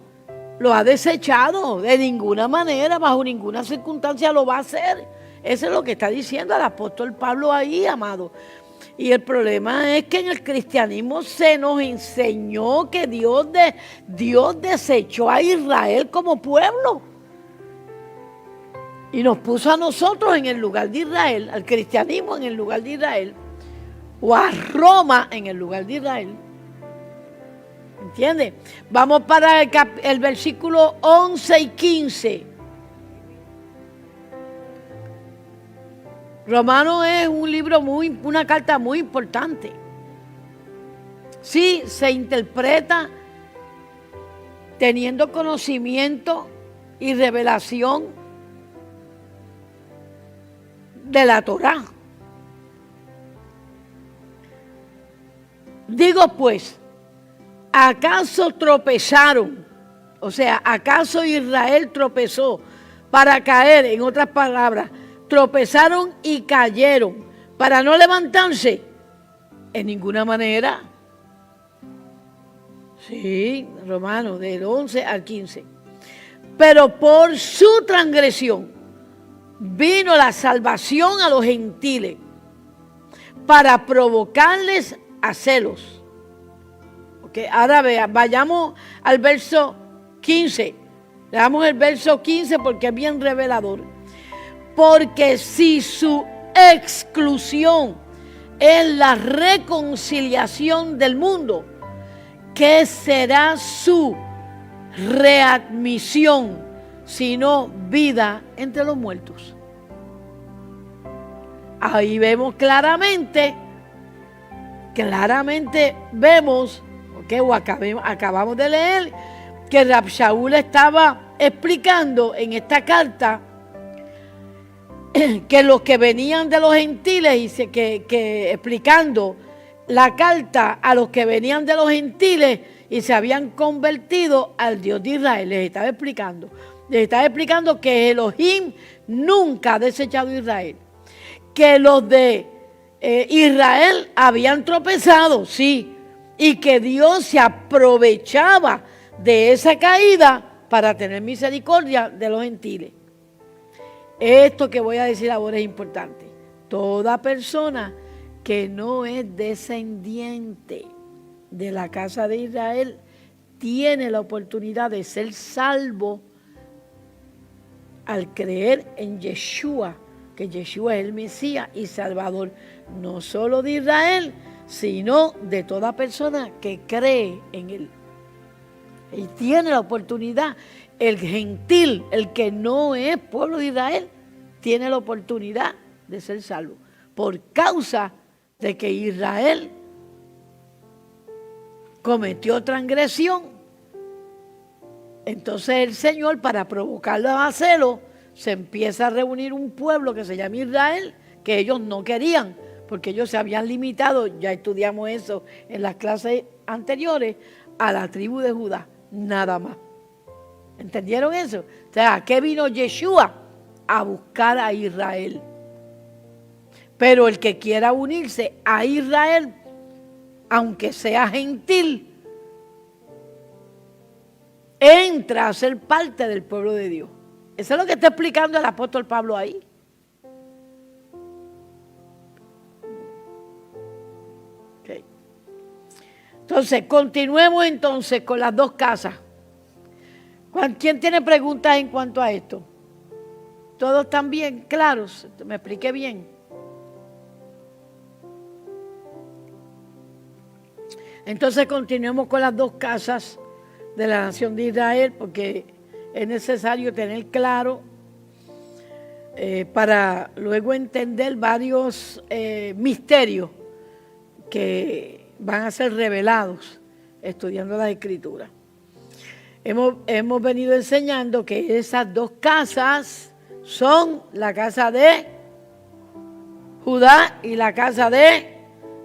lo ha desechado, de ninguna manera, bajo ninguna circunstancia lo va a hacer. Eso es lo que está diciendo el apóstol Pablo ahí, amado. Y el problema es que en el cristianismo se nos enseñó que Dios desechó a Israel como pueblo. Y nos puso a nosotros en el lugar de Israel, al cristianismo en el lugar de Israel, o a Roma en el lugar de Israel. ¿Entiendes? Vamos para el versículo 11 y 15. Romano es un libro una carta muy importante. Sí, se interpreta teniendo conocimiento y revelación de la Torá. Digo pues, ¿acaso tropezaron? O sea, ¿acaso Israel tropezó para caer? En otras palabras, tropezaron y cayeron para no levantarse. En ninguna manera. Sí, Romanos, del 11 al 15. Pero por su transgresión vino la salvación a los gentiles para provocarles a celos. Okay, ahora vayamos al verso 15. Leamos el verso 15 porque es bien revelador. Porque si su exclusión es la reconciliación del mundo, ¿qué será su readmisión sino vida entre los muertos? Ahí vemos claramente vemos, qué? O acabamos de leer que Rab Shaul estaba explicando en esta carta que los que venían de los gentiles, y que explicando la carta a los que venían de los gentiles y se habían convertido al Dios de Israel. Les estaba explicando que Elohim nunca ha desechado a Israel, que los de Israel habían tropezado, sí, y que Dios se aprovechaba de esa caída para tener misericordia de los gentiles. Esto que voy a decir ahora es importante. Toda persona que no es descendiente de la casa de Israel tiene la oportunidad de ser salvo al creer en Yeshua, que Yeshua es el Mesías y Salvador, no solo de Israel, sino de toda persona que cree en Él. Y tiene la oportunidad. El gentil, el que no es pueblo de Israel, tiene la oportunidad de ser salvo por causa de que Israel cometió transgresión. Entonces el Señor, para provocarlos a celo, se empieza a reunir un pueblo que se llama Israel, que ellos no querían, porque ellos se habían limitado, ya estudiamos eso en las clases anteriores, a la tribu de Judá, nada más. ¿Entendieron eso? O sea, ¿a qué vino Yeshua? A buscar a Israel. Pero el que quiera unirse a Israel, aunque sea gentil, entra a ser parte del pueblo de Dios. Eso es lo que está explicando el apóstol Pablo ahí. Okay. Entonces, continuemos entonces con las dos casas. ¿Quién tiene preguntas en cuanto a esto? ¿Todos están bien claros? ¿Me expliqué bien? Entonces continuemos con las dos casas de la nación de Israel, porque es necesario tener claro para luego entender varios misterios que van a ser revelados estudiando las Escrituras. Hemos venido enseñando que esas dos casas son la casa de Judá y la casa de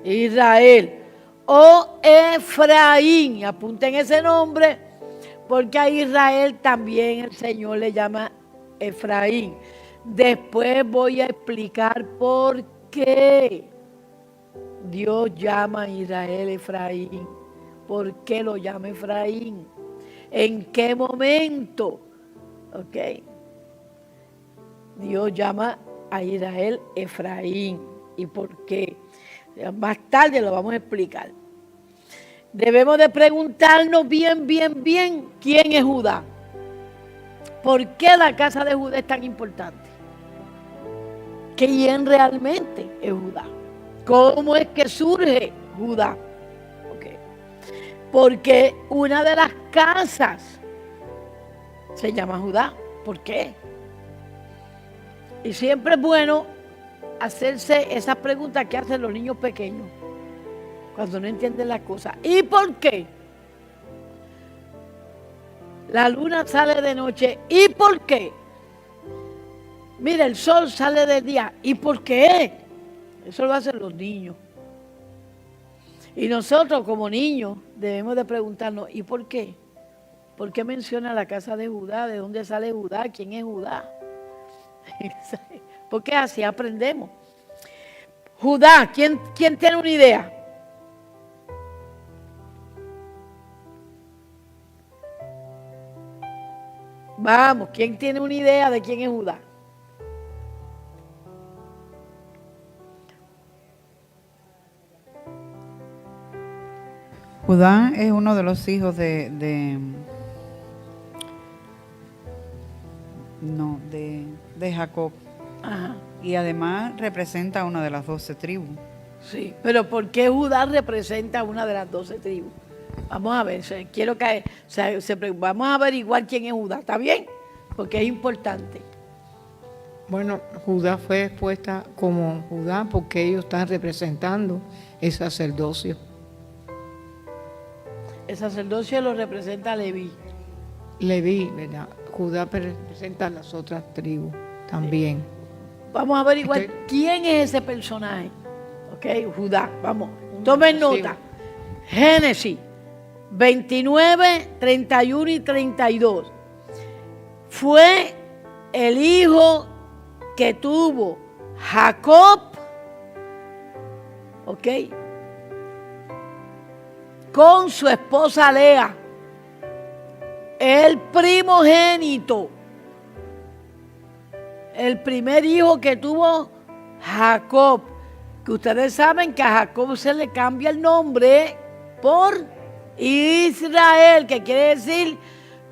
Israel, o Efraín. Apunten ese nombre, porque a Israel también el Señor le llama Efraín. Después voy a explicar por qué Dios llama a Israel Efraín. ¿Por qué lo llama Efraín? ¿En qué momento? Ok. Dios llama a Israel Efraín. ¿Y por qué? Más tarde lo vamos a explicar. Debemos de preguntarnos bien, ¿quién es Judá? ¿Por qué la casa de Judá es tan importante? ¿Quién realmente es Judá? ¿Cómo es que surge Judá? Okay. Porque una de las casas se llama Judá. ¿Por qué? Y siempre es bueno hacerse esas preguntas que hacen los niños pequeños cuando no entienden las cosas. ¿Y por qué? La luna sale de noche. ¿Y por qué? Mira, el sol sale de día. ¿Y por qué? Eso lo hacen los niños. Y nosotros como niños debemos de preguntarnos, ¿y por qué? ¿Por qué menciona la casa de Judá? ¿De dónde sale Judá? ¿Quién es Judá? Porque así aprendemos. Judá, ¿quién tiene una idea? Vamos, ¿quién tiene una idea de quién es Judá? Judá es uno de los hijos de Jacob. Ajá. Y además representa una de las 12 tribus. Sí, pero ¿por qué Judá representa una de las 12 tribus? Vamos a ver, vamos a averiguar quién es Judá, ¿está bien? Porque es importante. Bueno, Judá fue expuesta como Judá porque ellos están representando el sacerdocio. El sacerdocio lo representa Leví. Leví, ¿verdad? Judá representa a las otras tribus también. Vamos a averiguar quién es ese personaje. Ok, Judá, vamos. Tomen nota. Génesis 29, 31 y 32. Fue el hijo que tuvo Jacob, ok, con su esposa Lea, el primogénito, el primer hijo que tuvo Jacob, que ustedes saben que a Jacob se le cambia el nombre por Israel, que quiere decir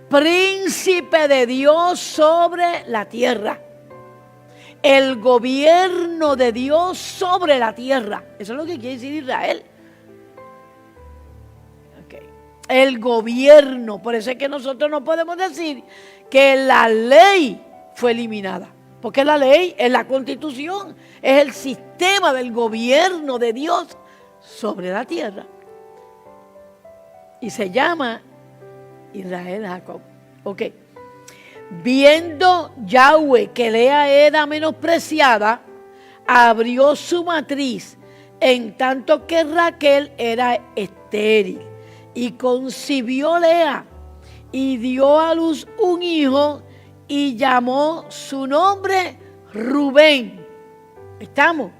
príncipe de Dios sobre la tierra. El gobierno de Dios sobre la tierra. Eso es lo que quiere decir Israel. Okay. El gobierno. Por eso es que nosotros no podemos decir que la ley fue eliminada. Porque la ley es la constitución. Es el sistema del gobierno de Dios sobre la tierra. Y se llama Israel Jacob. Ok. Viendo Yahweh que Lea era menospreciada, abrió su matriz, en tanto que Raquel era estéril. Y concibió Lea, y dio a luz un hijo, y llamó su nombre Rubén. ¿Estamos?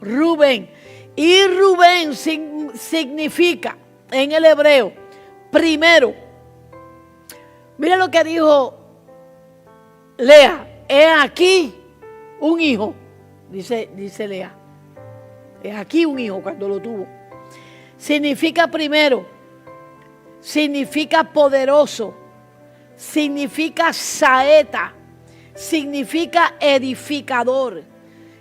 Rubén. Y Rubén significa en el hebreo, primero. Mira lo que dijo Lea, he aquí un hijo, dice Lea. He aquí un hijo cuando lo tuvo. Significa primero, significa poderoso, significa saeta, significa edificador,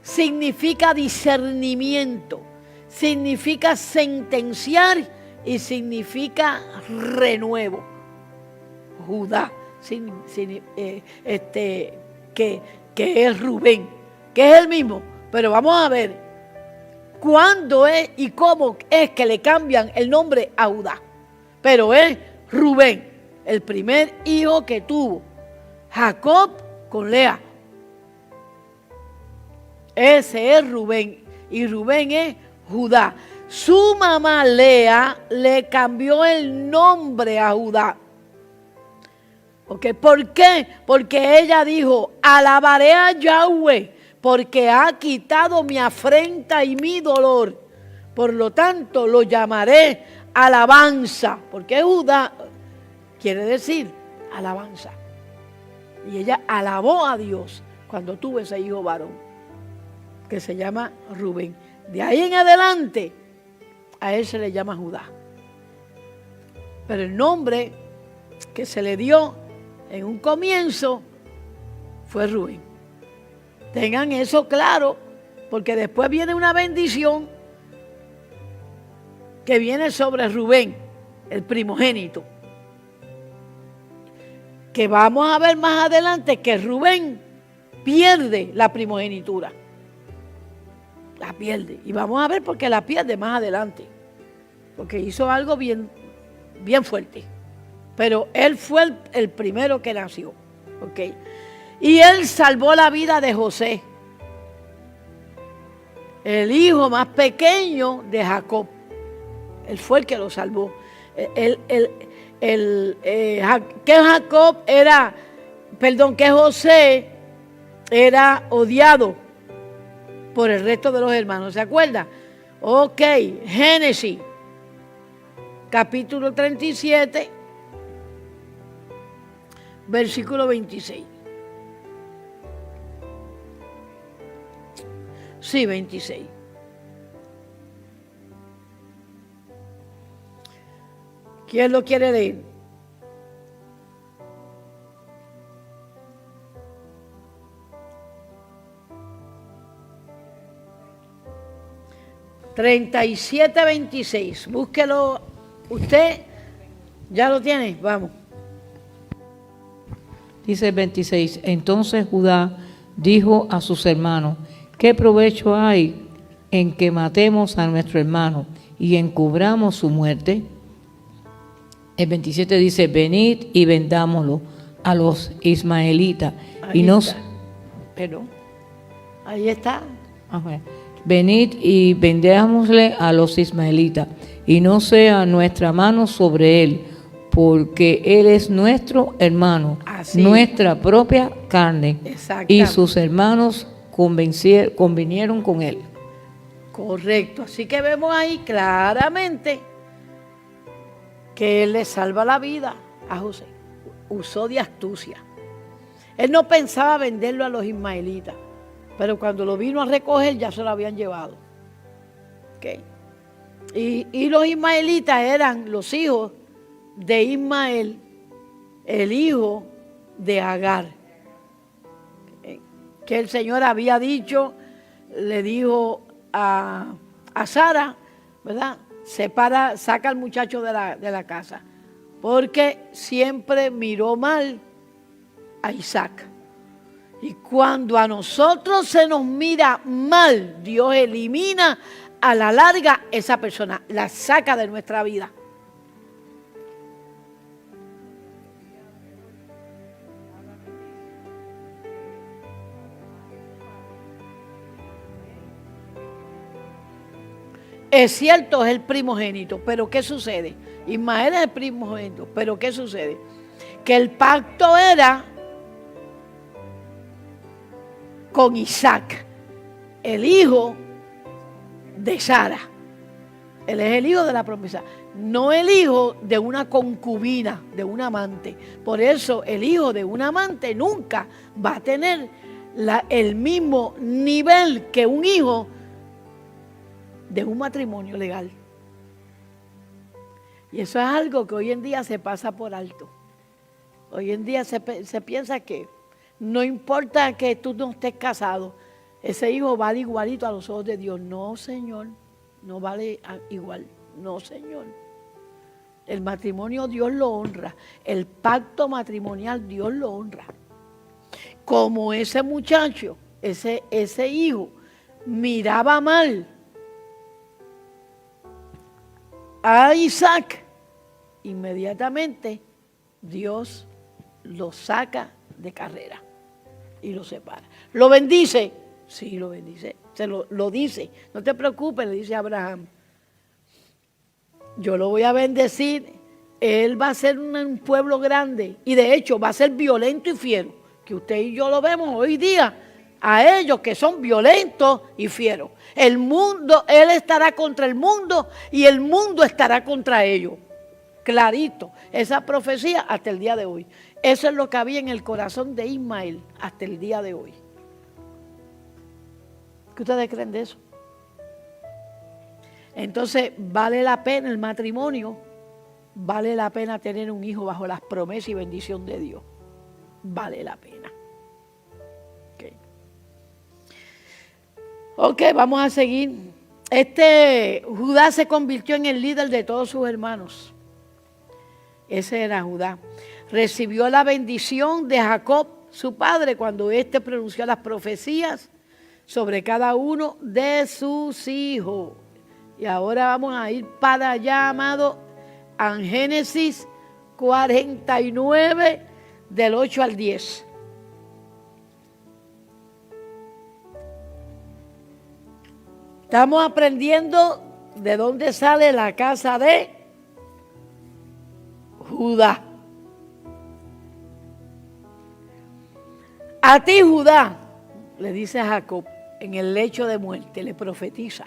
significa discernimiento, significa sentenciar y significa renuevo. Judá. Que es Rubén, que es el mismo, pero vamos a ver cuándo es y cómo es que le cambian el nombre a Judá. Pero es Rubén, el primer hijo que tuvo Jacob con Lea. Ese es Rubén, y Rubén es Judá. Su mamá Lea le cambió el nombre a Judá. Okay. ¿Por qué? Porque ella dijo, alabaré a Yahweh, porque ha quitado mi afrenta y mi dolor. Por lo tanto, lo llamaré alabanza, porque Judá quiere decir alabanza. Y ella alabó a Dios cuando tuvo ese hijo varón, que se llama Rubén. De ahí en adelante, a él se le llama Judá. Pero el nombre que se le dio en un comienzo fue Rubén. Tengan eso claro, porque después viene una bendición que viene sobre Rubén, el primogénito. Que vamos a ver más adelante que Rubén pierde la primogenitura. La pierde. Y vamos a ver por qué la pierde más adelante. Porque hizo algo bien fuerte. Pero él fue el primero que nació. ¿Okay? Y él salvó la vida de José, el hijo más pequeño de Jacob. Él fue el que lo salvó. Que José era odiado por el resto de los hermanos. ¿Se acuerdan? Ok, Génesis, capítulo 37. Versículo 26. Sí, 26. ¿Quién lo quiere leer? $37.26. Búsquelo. ¿Usted ya lo tiene? Vamos. Dice el 26, entonces Judá dijo a sus hermanos, ¿qué provecho hay en que matemos a nuestro hermano y encubramos su muerte? El 27 dice, venid y vendámoslo a los ismaelitas. Ahí Y no, está. Perdón. Ahí está. ajá. Venid y vendámosle a los ismaelitas, y no sea nuestra mano sobre él, porque él es nuestro hermano, Así. nuestra propia carne. Exactamente. Y sus hermanos convinieron con él. Correcto. Así que vemos ahí claramente que él le salva la vida a José. Usó de astucia. Él no pensaba venderlo a los ismaelitas, pero cuando lo vino a recoger ya se lo habían llevado. ¿Ok? Y los ismaelitas eran los hijos de Ismael, el hijo de Agar. ¿Ok? Que el Señor había dicho, le dijo a Sara, ¿verdad? Saca al muchacho de la casa, porque siempre miró mal a Isaac. Y cuando a nosotros se nos mira mal, Dios elimina a la larga esa persona, la saca de nuestra vida. Es cierto, es el primogénito, pero ¿qué sucede? Ismael es el primogénito, pero ¿qué sucede? Que el pacto era con Isaac, el hijo de Sara. Él es el hijo de la promesa, no el hijo de una concubina, de un amante. Por eso el hijo de un amante nunca va a tener el mismo nivel que un hijo de un matrimonio legal. Y eso es algo que hoy en día se pasa por alto. Hoy en día se piensa que no importa que tú no estés casado, ese hijo vale igualito a los ojos de Dios. No, Señor, no vale igual. No, Señor. El matrimonio Dios lo honra. El pacto matrimonial Dios lo honra. Como ese muchacho, ese hijo, miraba mal a Isaac, inmediatamente Dios lo saca de carrera y lo separa. ¿Lo bendice? Sí, lo bendice. Lo dice. No te preocupes, le dice a Abraham. Yo lo voy a bendecir. Él va a ser un pueblo grande. Y de hecho va a ser violento y fiero. Que usted y yo lo vemos hoy día. A ellos que son violentos y fieros. El mundo, él estará contra el mundo y el mundo estará contra ellos. Clarito. Esa profecía hasta el día de hoy. Eso es lo que había en el corazón de Ismael hasta el día de hoy. ¿Qué ustedes creen de eso? Entonces, ¿vale la pena el matrimonio? ¿Vale la pena tener un hijo bajo las promesas y bendición de Dios? Vale la pena. Ok, vamos a seguir. Judá se convirtió en el líder de todos sus hermanos. Ese era Judá. Recibió la bendición de Jacob, su padre, cuando éste pronunció las profecías sobre cada uno de sus hijos. Y ahora vamos a ir para allá, amado, a Génesis 49, del 8 al 10. Estamos aprendiendo de dónde sale la casa de Judá. A ti, Judá, le dice a Jacob en el lecho de muerte, le profetiza.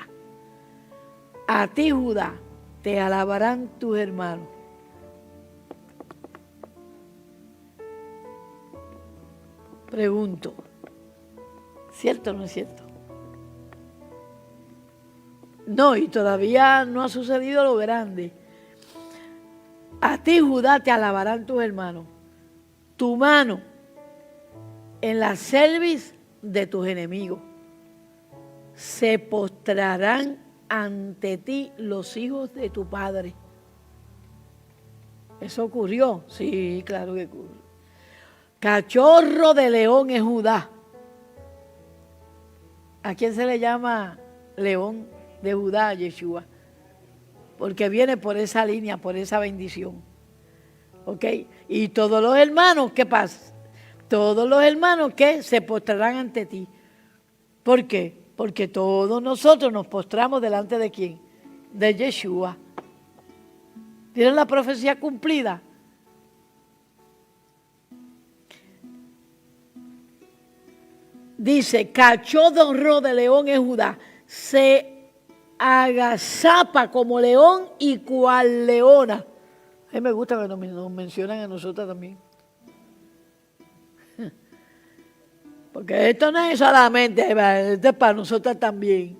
A ti, Judá, te alabarán tus hermanos. Pregunto, ¿cierto o no es cierto? No, y todavía no ha sucedido lo grande. A ti, Judá, te alabarán tus hermanos. Tu mano en la cerviz de tus enemigos. Se postrarán ante ti los hijos de tu padre. ¿Eso ocurrió? Sí, claro que ocurrió. Cachorro de león es Judá. ¿A quién se le llama león de Judá, Yeshua? Porque viene por esa línea, por esa bendición. ¿Ok? Y todos los hermanos, ¿qué pasa? Todos los hermanos que se postrarán ante ti. ¿Por qué? Porque todos nosotros nos postramos delante de ¿quién? De Yeshua. ¿Tienen la profecía cumplida? Dice, cachorro de león es Judá, se agazapa como león y cual leona. A mí me gusta que nos mencionan a nosotros también. Porque esto no es solamente, esto es para nosotros también.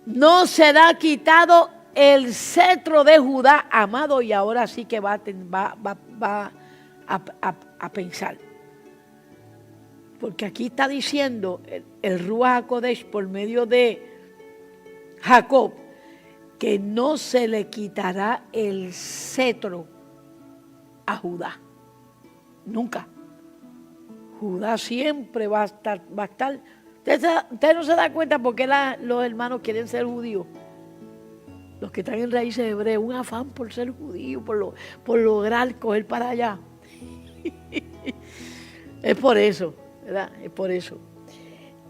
No será quitado el cetro de Judá, amado, y ahora sí que va a pensar. Porque aquí está diciendo el Ruach HaKodesh por medio de Jacob que no se le quitará el cetro a Judá. Nunca. Judá siempre va a estar. Usted no se da cuenta por qué los hermanos quieren ser judíos. Los que están en raíces hebreas, un afán por ser judíos, por lograr coger para allá. Es por eso, ¿verdad? Es por eso.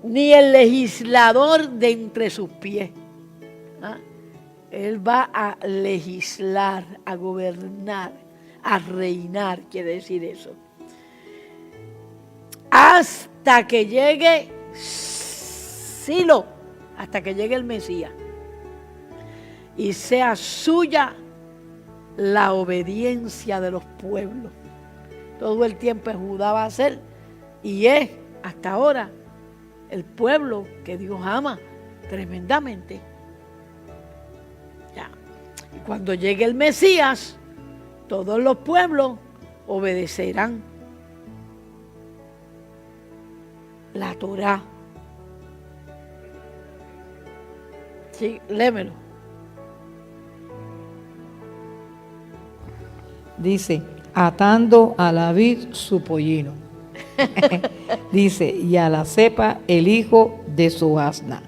Ni el legislador de entre sus pies. ¿Ah? Él va a legislar, a gobernar, a reinar, quiere decir eso. Hasta que llegue Silo, hasta que llegue el Mesías. Y sea suya la obediencia de los pueblos. Todo el tiempo Judá va a ser y es hasta ahora el pueblo que Dios ama tremendamente. Ya. Y cuando llegue el Mesías, todos los pueblos obedecerán la Torá. Sí, lémelo. Dice, atando a la vid su pollino. Dice, y a la cepa el hijo de su asna.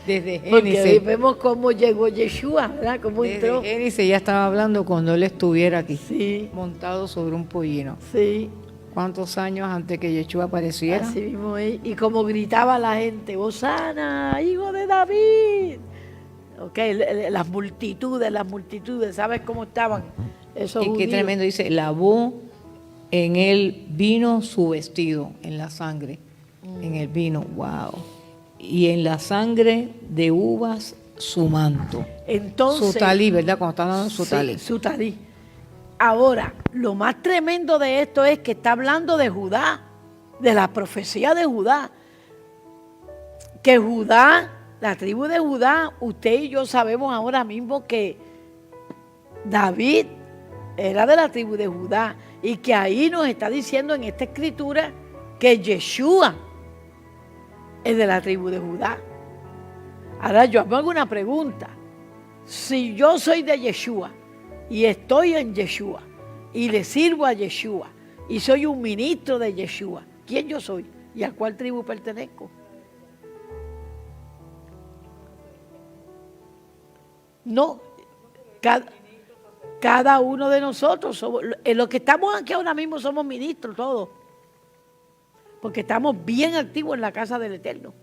Desde Génesis. Porque ahí vemos cómo llegó Yeshua, ¿verdad? Cómo entró. Desde Génesis ya estaba hablando cuando él estuviera aquí, Sí, montado sobre un pollino. sí. ¿Cuántos años antes que Yeshua apareciera? Así mismo es. Y como gritaba la gente, Hosana, hijo de David. Ok, las multitudes, ¿sabes cómo estaban esos Y qué judíos? tremendo, dice, lavó en el vino su vestido, en la sangre, en el vino, wow. Y en la sangre de uvas su manto. Entonces, Su talí, ¿verdad? Cuando está hablando de su talí. Sí, su talí. Ahora, lo más tremendo de esto es que está hablando de Judá, de la profecía de Judá. Que Judá, la tribu de Judá, usted y yo sabemos ahora mismo que David era de la tribu de Judá y que ahí nos está diciendo en esta escritura que Yeshua es de la tribu de Judá. Ahora yo me hago una pregunta. Si yo soy de Yeshua y estoy en Yeshua y le sirvo a Yeshua y soy un ministro de Yeshua, ¿quién yo soy y a cuál tribu pertenezco? No, cada uno de nosotros somos, los que estamos aquí ahora mismo somos ministros todos, porque estamos bien activos en la casa del Eterno.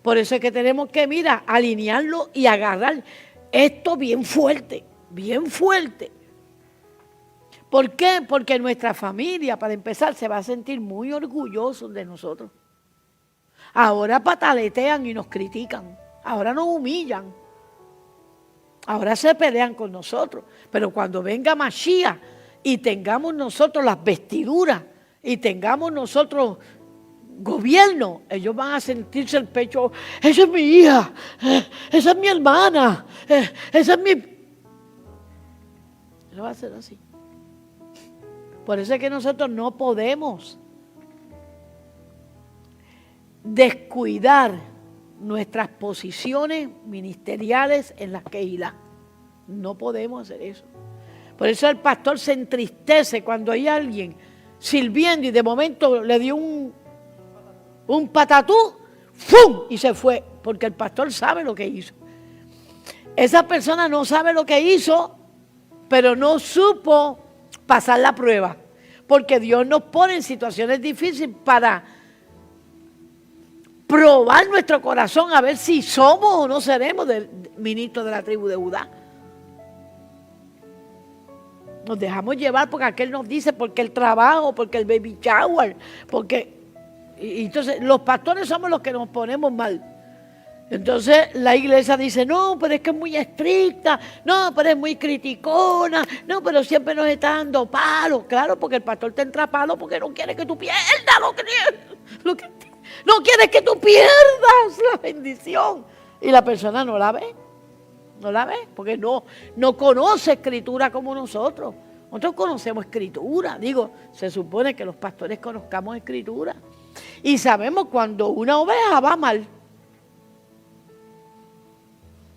Por eso es que tenemos que, mira, alinearlo y agarrar esto bien fuerte, bien fuerte. ¿Por qué? Porque nuestra familia, para empezar, se va a sentir muy orgullosos de nosotros. Ahora pataletean y nos critican, ahora nos humillan. Ahora se pelean con nosotros, pero cuando venga Mashiach y tengamos nosotros las vestiduras y tengamos nosotros gobierno, ellos van a sentirse el pecho, esa es mi hija, esa es mi hermana, esa es mi... Eso va a ser así. Por eso es que nosotros no podemos descuidar nuestras posiciones ministeriales en las Keilah. No podemos hacer eso. Por eso el pastor se entristece cuando hay alguien sirviendo y de momento le dio un patatú, ¡fum! Y se fue, porque el pastor sabe lo que hizo. Esa persona no sabe lo que hizo pero no supo pasar la prueba. Porque Dios nos pone en situaciones difíciles para probar nuestro corazón a ver si somos o no seremos ministros de la tribu de Judá. Nos dejamos llevar porque aquel nos dice, porque el trabajo, porque el baby shower, porque... Y entonces los pastores somos los que nos ponemos mal. Entonces la iglesia dice, no, pero es que es muy estricta, no, pero es muy criticona, no, pero siempre nos está dando palos. Claro, porque el pastor te entra palos porque no quiere que tú pierdas no quiere que tú pierdas la bendición. Y la persona no la ve. No la ve, porque no conoce escritura como nosotros. Nosotros conocemos escritura. Digo, se supone que los pastores conozcamos escritura. Y sabemos cuando una oveja va mal.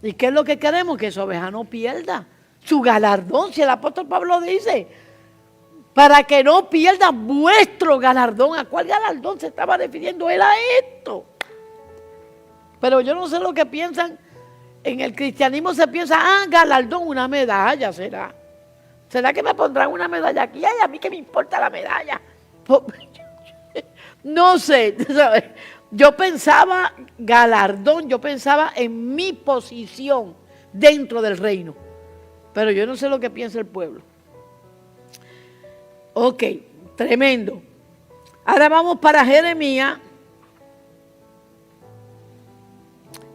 ¿Y qué es lo que queremos? Que esa oveja no pierda su galardón. Si el apóstol Pablo dice, para que no pierda vuestro galardón. ¿A cuál galardón se estaba refiriendo él? A esto. Pero yo no sé lo que piensan. En el cristianismo se piensa, galardón, una medalla será. ¿Será que me pondrán una medalla aquí? Ay, a mí que me importa la medalla. No sé, ¿sabes? Yo pensaba galardón, yo pensaba en mi posición dentro del reino. Pero yo no sé lo que piensa el pueblo. Ok, tremendo. Ahora vamos para Jeremías.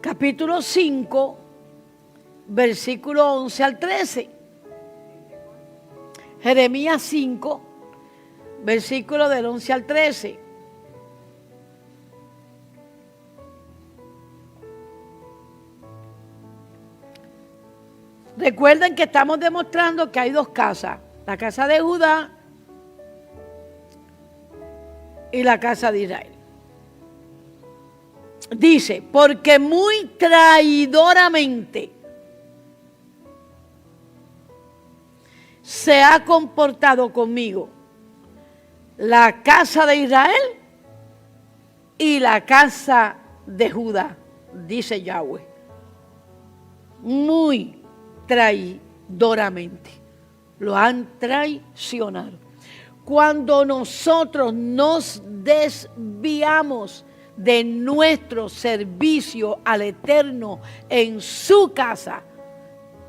Capítulo 5, versículo 11 al 13. Jeremías 5, versículo del 11 al 13. Recuerden que estamos demostrando que hay dos casas, la casa de Judá y la casa de Israel. Dice, porque muy traidoramente se ha comportado conmigo la casa de Israel y la casa de Judá, dice Yahweh. Muy traidoramente. Lo han traicionado. Cuando nosotros nos desviamos de nuestro servicio al Eterno en su casa,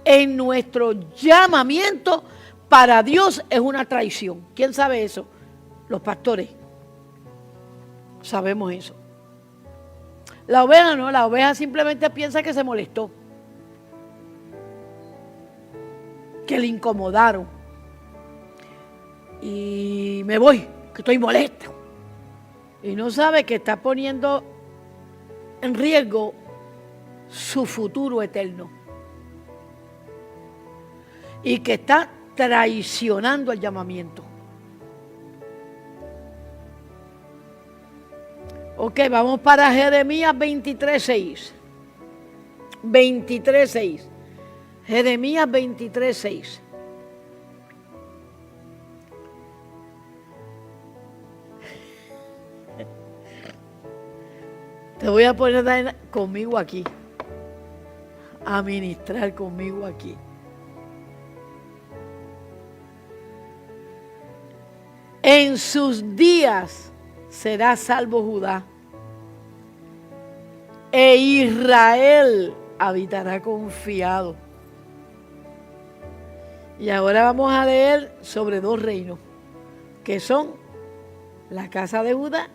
en nuestro llamamiento, para Dios es una traición. ¿Quién sabe eso? Los pastores. Sabemos eso. La oveja no, la oveja simplemente piensa que se molestó, que le incomodaron. Y me voy, que estoy molesto. Y no sabe que está poniendo en riesgo su futuro eterno. Y que está traicionando el llamamiento. Ok, vamos para Jeremías 23:6. 23:6. Jeremías 23:6. Te voy a poner conmigo aquí, a ministrar conmigo aquí. En sus días será salvo Judá, e Israel habitará confiado. Y ahora vamos a leer sobre dos reinos, que son la casa de Judá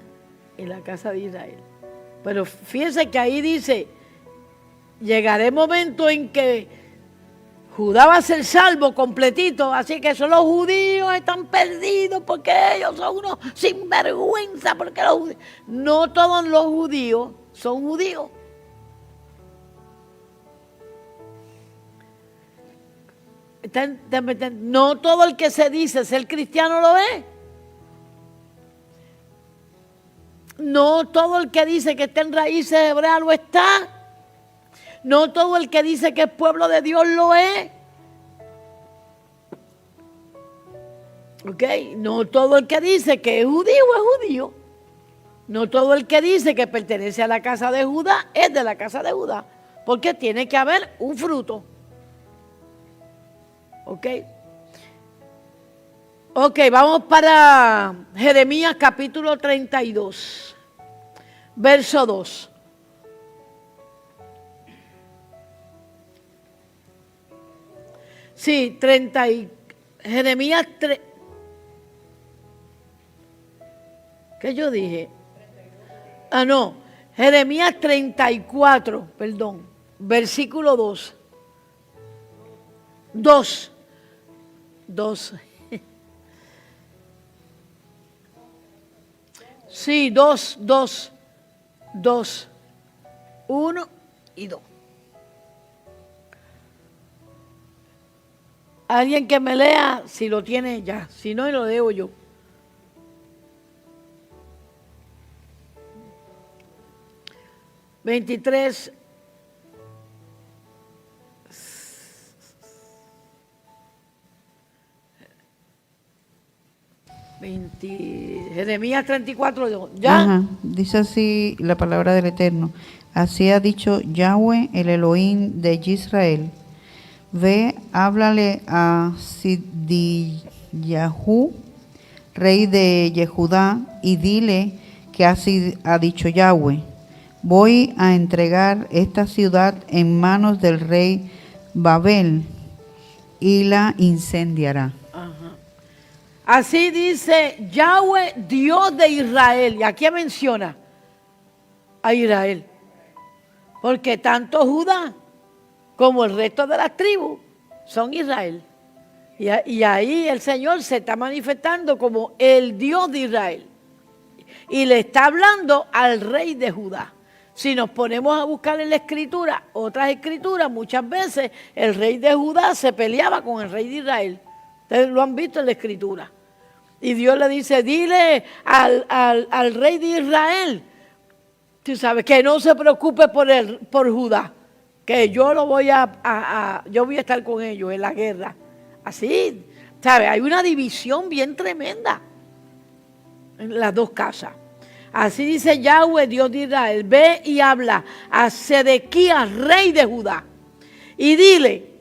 y la casa de Israel. Pero fíjense que ahí dice, llegará el momento en que Judá va a ser salvo completito, así que solo los judíos están perdidos porque ellos son unos sinvergüenza, porque los judíos, no todos los judíos son judíos. No todo el que se dice ser cristiano lo es. No todo el que dice que está en raíces hebreas lo está. No todo el que dice que es pueblo de Dios lo es. ¿Ok? No todo el que dice que es judío. No todo el que dice que pertenece a la casa de Judá es de la casa de Judá. Porque tiene que haber un fruto. ¿Ok? Ok, vamos para Jeremías capítulo 32, verso 2. Sí, Jeremías 3. ¿Qué yo dije? Ah, no. Jeremías 34, perdón. Versículo 2. 2. 2. Sí, 2, 2. 2. 1 y 2. Alguien que me lea, si lo tiene ya. Si no, lo leo yo. Veintitrés. Jeremías 34, ¿ya? Ajá, dice así la palabra del Eterno. Así ha dicho Yahweh, el Elohim de Israel. Ve, háblale a Sidillahu, rey de Yehudá, y dile que así ha dicho Yahweh. Voy a entregar esta ciudad en manos del rey Babel y la incendiará. Así dice Yahweh, Dios de Israel. ¿Y a quién menciona? A Israel. Porque tanto Judá como el resto de las tribus son Israel. Y ahí el Señor se está manifestando como el Dios de Israel. Y le está hablando al rey de Judá. Si nos ponemos a buscar en la escritura, otras escrituras, muchas veces el rey de Judá se peleaba con el rey de Israel. Ustedes lo han visto en la escritura. Y Dios le dice, dile al rey de Israel, tú sabes, que no se preocupe por Judá, que yo lo voy yo voy a estar con ellos en la guerra. Así, ¿sabes? Hay una división bien tremenda en las dos casas. Así dice Yahweh, Dios de Israel, ve y habla a Sedequías, rey de Judá, y dile,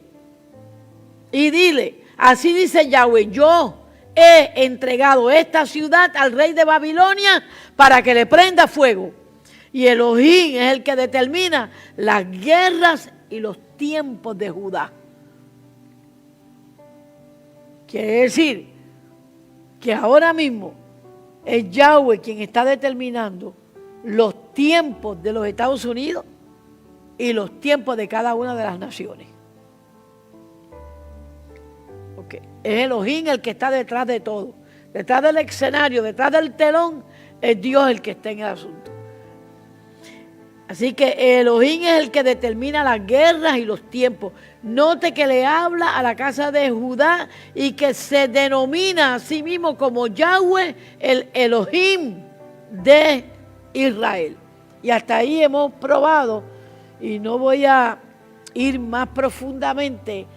así dice Yahweh, yo he entregado esta ciudad al rey de Babilonia para que le prenda fuego. Y Elohim es el que determina las guerras y los tiempos de Judá. Quiere decir que ahora mismo es Yahweh quien está determinando los tiempos de los Estados Unidos y los tiempos de cada una de las naciones. Okay. Es Elohim el que está detrás de todo. Detrás del escenario, detrás del telón, es Dios el que está en el asunto. Así que Elohim es el que determina las guerras y los tiempos. Note que le habla a la casa de Judá y que se denomina a sí mismo como Yahweh, el Elohim de Israel. Y hasta ahí hemos probado, y no voy a ir más profundamente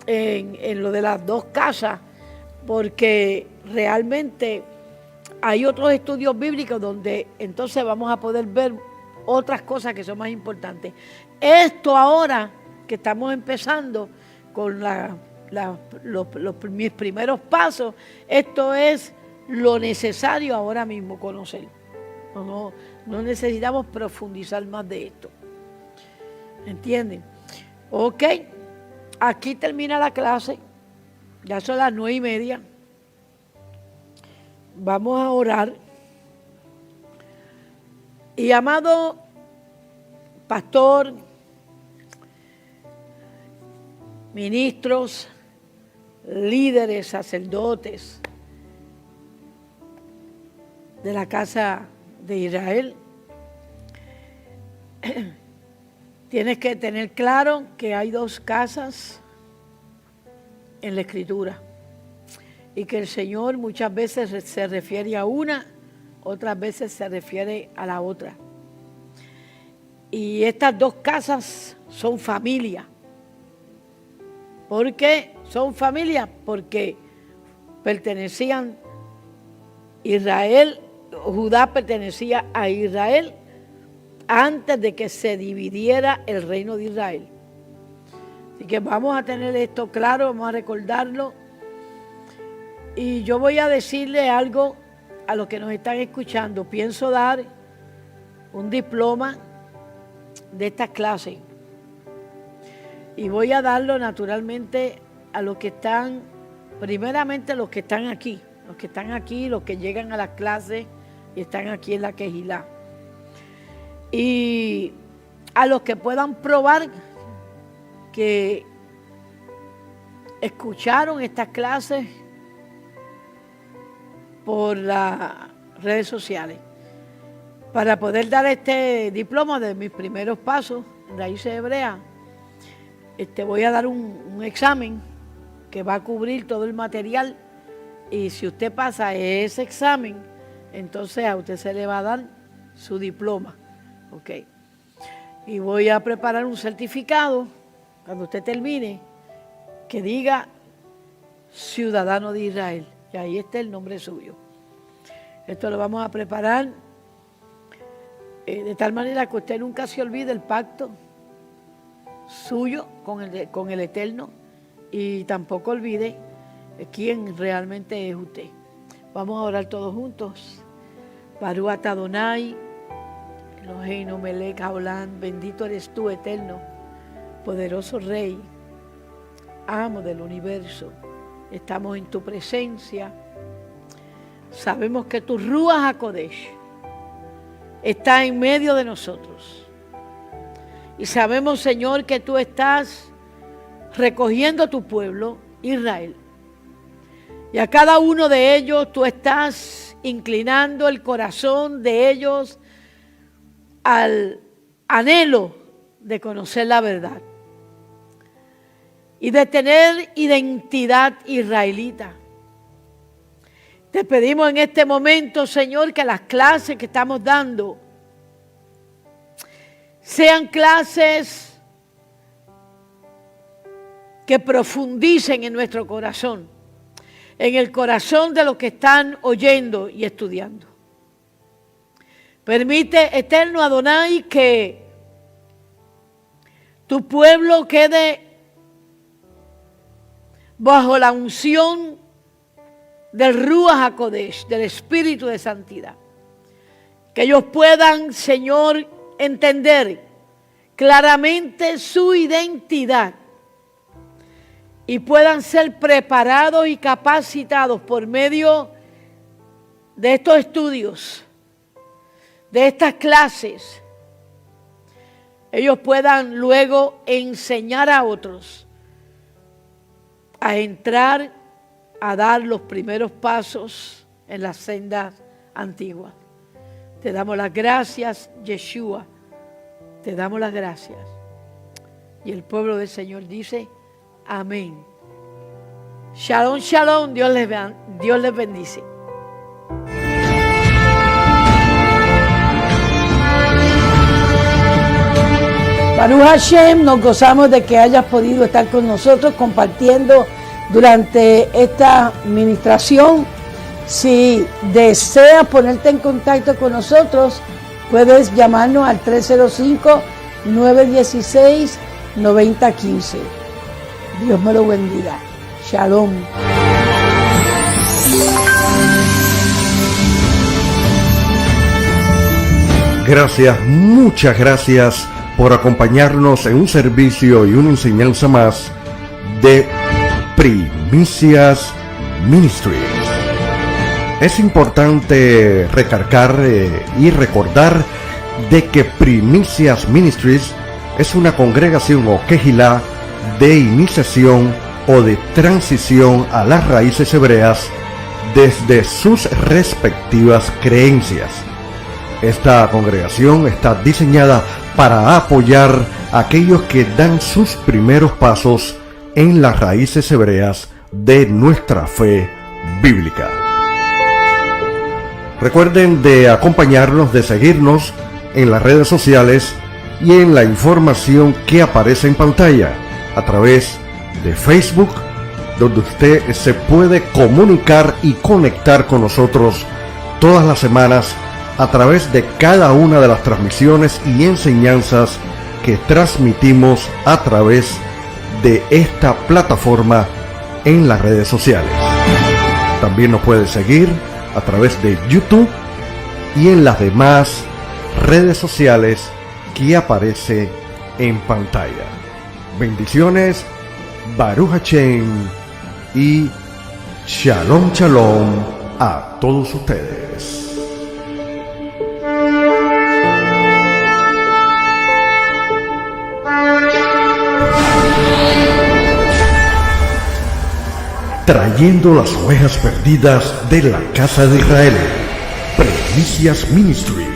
en lo de las dos casas, porque realmente hay otros estudios bíblicos donde entonces vamos a poder ver otras cosas que son más importantes. Esto ahora que estamos empezando con mis primeros pasos, esto es lo necesario ahora mismo conocer. No necesitamos profundizar más de esto. ¿Entienden? Ok, aquí termina la clase. Ya son las 9:30. Vamos a orar. Y amado pastor, ministros, líderes, sacerdotes de la casa de Israel, tienes que tener claro que hay dos casas en la Escritura y que el Señor muchas veces se refiere a una, otras veces se refiere a la otra. Y estas dos casas son familia. ¿Por qué son familia? Porque pertenecían Israel, Judá pertenecía a Israel antes de que se dividiera el reino de Israel. Así que vamos a tener esto claro, vamos a recordarlo. Y yo voy a decirle algo a los que nos están escuchando. Pienso dar un diploma de estas clases. Y voy a darlo naturalmente a los que están, primeramente los que están aquí, los que llegan a las clases y están aquí en la Quejilá. Y a los que puedan probar que escucharon estas clases por las redes sociales, para poder dar este diploma de mis primeros pasos en raíces hebreas. Voy a dar un examen que va a cubrir todo el material, y si usted pasa ese examen, entonces a usted se le va a dar su diploma. Ok. Y voy a preparar un certificado cuando usted termine que diga ciudadano de Israel, y ahí está el nombre suyo. Esto lo vamos a preparar de tal manera que usted nunca se olvide el pacto suyo con el Eterno, y tampoco olvide quién realmente es usted. Vamos a orar todos juntos. Baruch atah Adonai, Eloheinu melech haolam, bendito eres tú, Eterno, poderoso Rey, amo del universo. Estamos en tu presencia. Sabemos que tu Ruach HaKodesh está en medio de nosotros. Y sabemos, Señor, que tú estás recogiendo a tu pueblo, Israel. Y a cada uno de ellos tú estás inclinando el corazón de ellos al anhelo de conocer la verdad y de tener identidad israelita. Te pedimos en este momento, Señor, que las clases que estamos dando sean clases que profundicen en nuestro corazón, en el corazón de los que están oyendo y estudiando. Permite, Eterno Adonai, que tu pueblo quede bajo la unción del Ruach HaKodesh, del Espíritu de Santidad. Que ellos puedan, Señor, entender claramente su identidad y puedan ser preparados y capacitados por medio de estos estudios, de estas clases. Ellos puedan luego enseñar a otros a entrar a dar los primeros pasos en la senda antigua. Te damos las gracias, Yeshua. Te damos las gracias. Y el pueblo del Señor dice, amén. Shalom, shalom. Dios les bendice. Baruch Hashem, nos gozamos de que hayas podido estar con nosotros compartiendo durante esta ministración. Si deseas ponerte en contacto con nosotros, puedes llamarnos al 305-916-9015. Dios me lo bendiga. Shalom. Gracias, muchas gracias por acompañarnos en un servicio y una enseñanza más de Primicias Ministries. Es importante recargar y recordar de que Primicias Ministries es una congregación o quejilá de iniciación o de transición a las raíces hebreas desde sus respectivas creencias. Esta congregación está diseñada para apoyar a aquellos que dan sus primeros pasos en las raíces hebreas de nuestra fe bíblica. Recuerden de acompañarnos, de seguirnos en las redes sociales y en la información que aparece en pantalla a través de Facebook, donde usted se puede comunicar y conectar con nosotros todas las semanas a través de cada una de las transmisiones y enseñanzas que transmitimos a través de esta plataforma en las redes sociales. También nos puede seguir a través de YouTube y en las demás redes sociales que aparece en pantalla. Bendiciones, Baruch Hashem y Shalom Shalom a todos ustedes. Trayendo las ovejas perdidas de la casa de Israel. Primicias Ministry.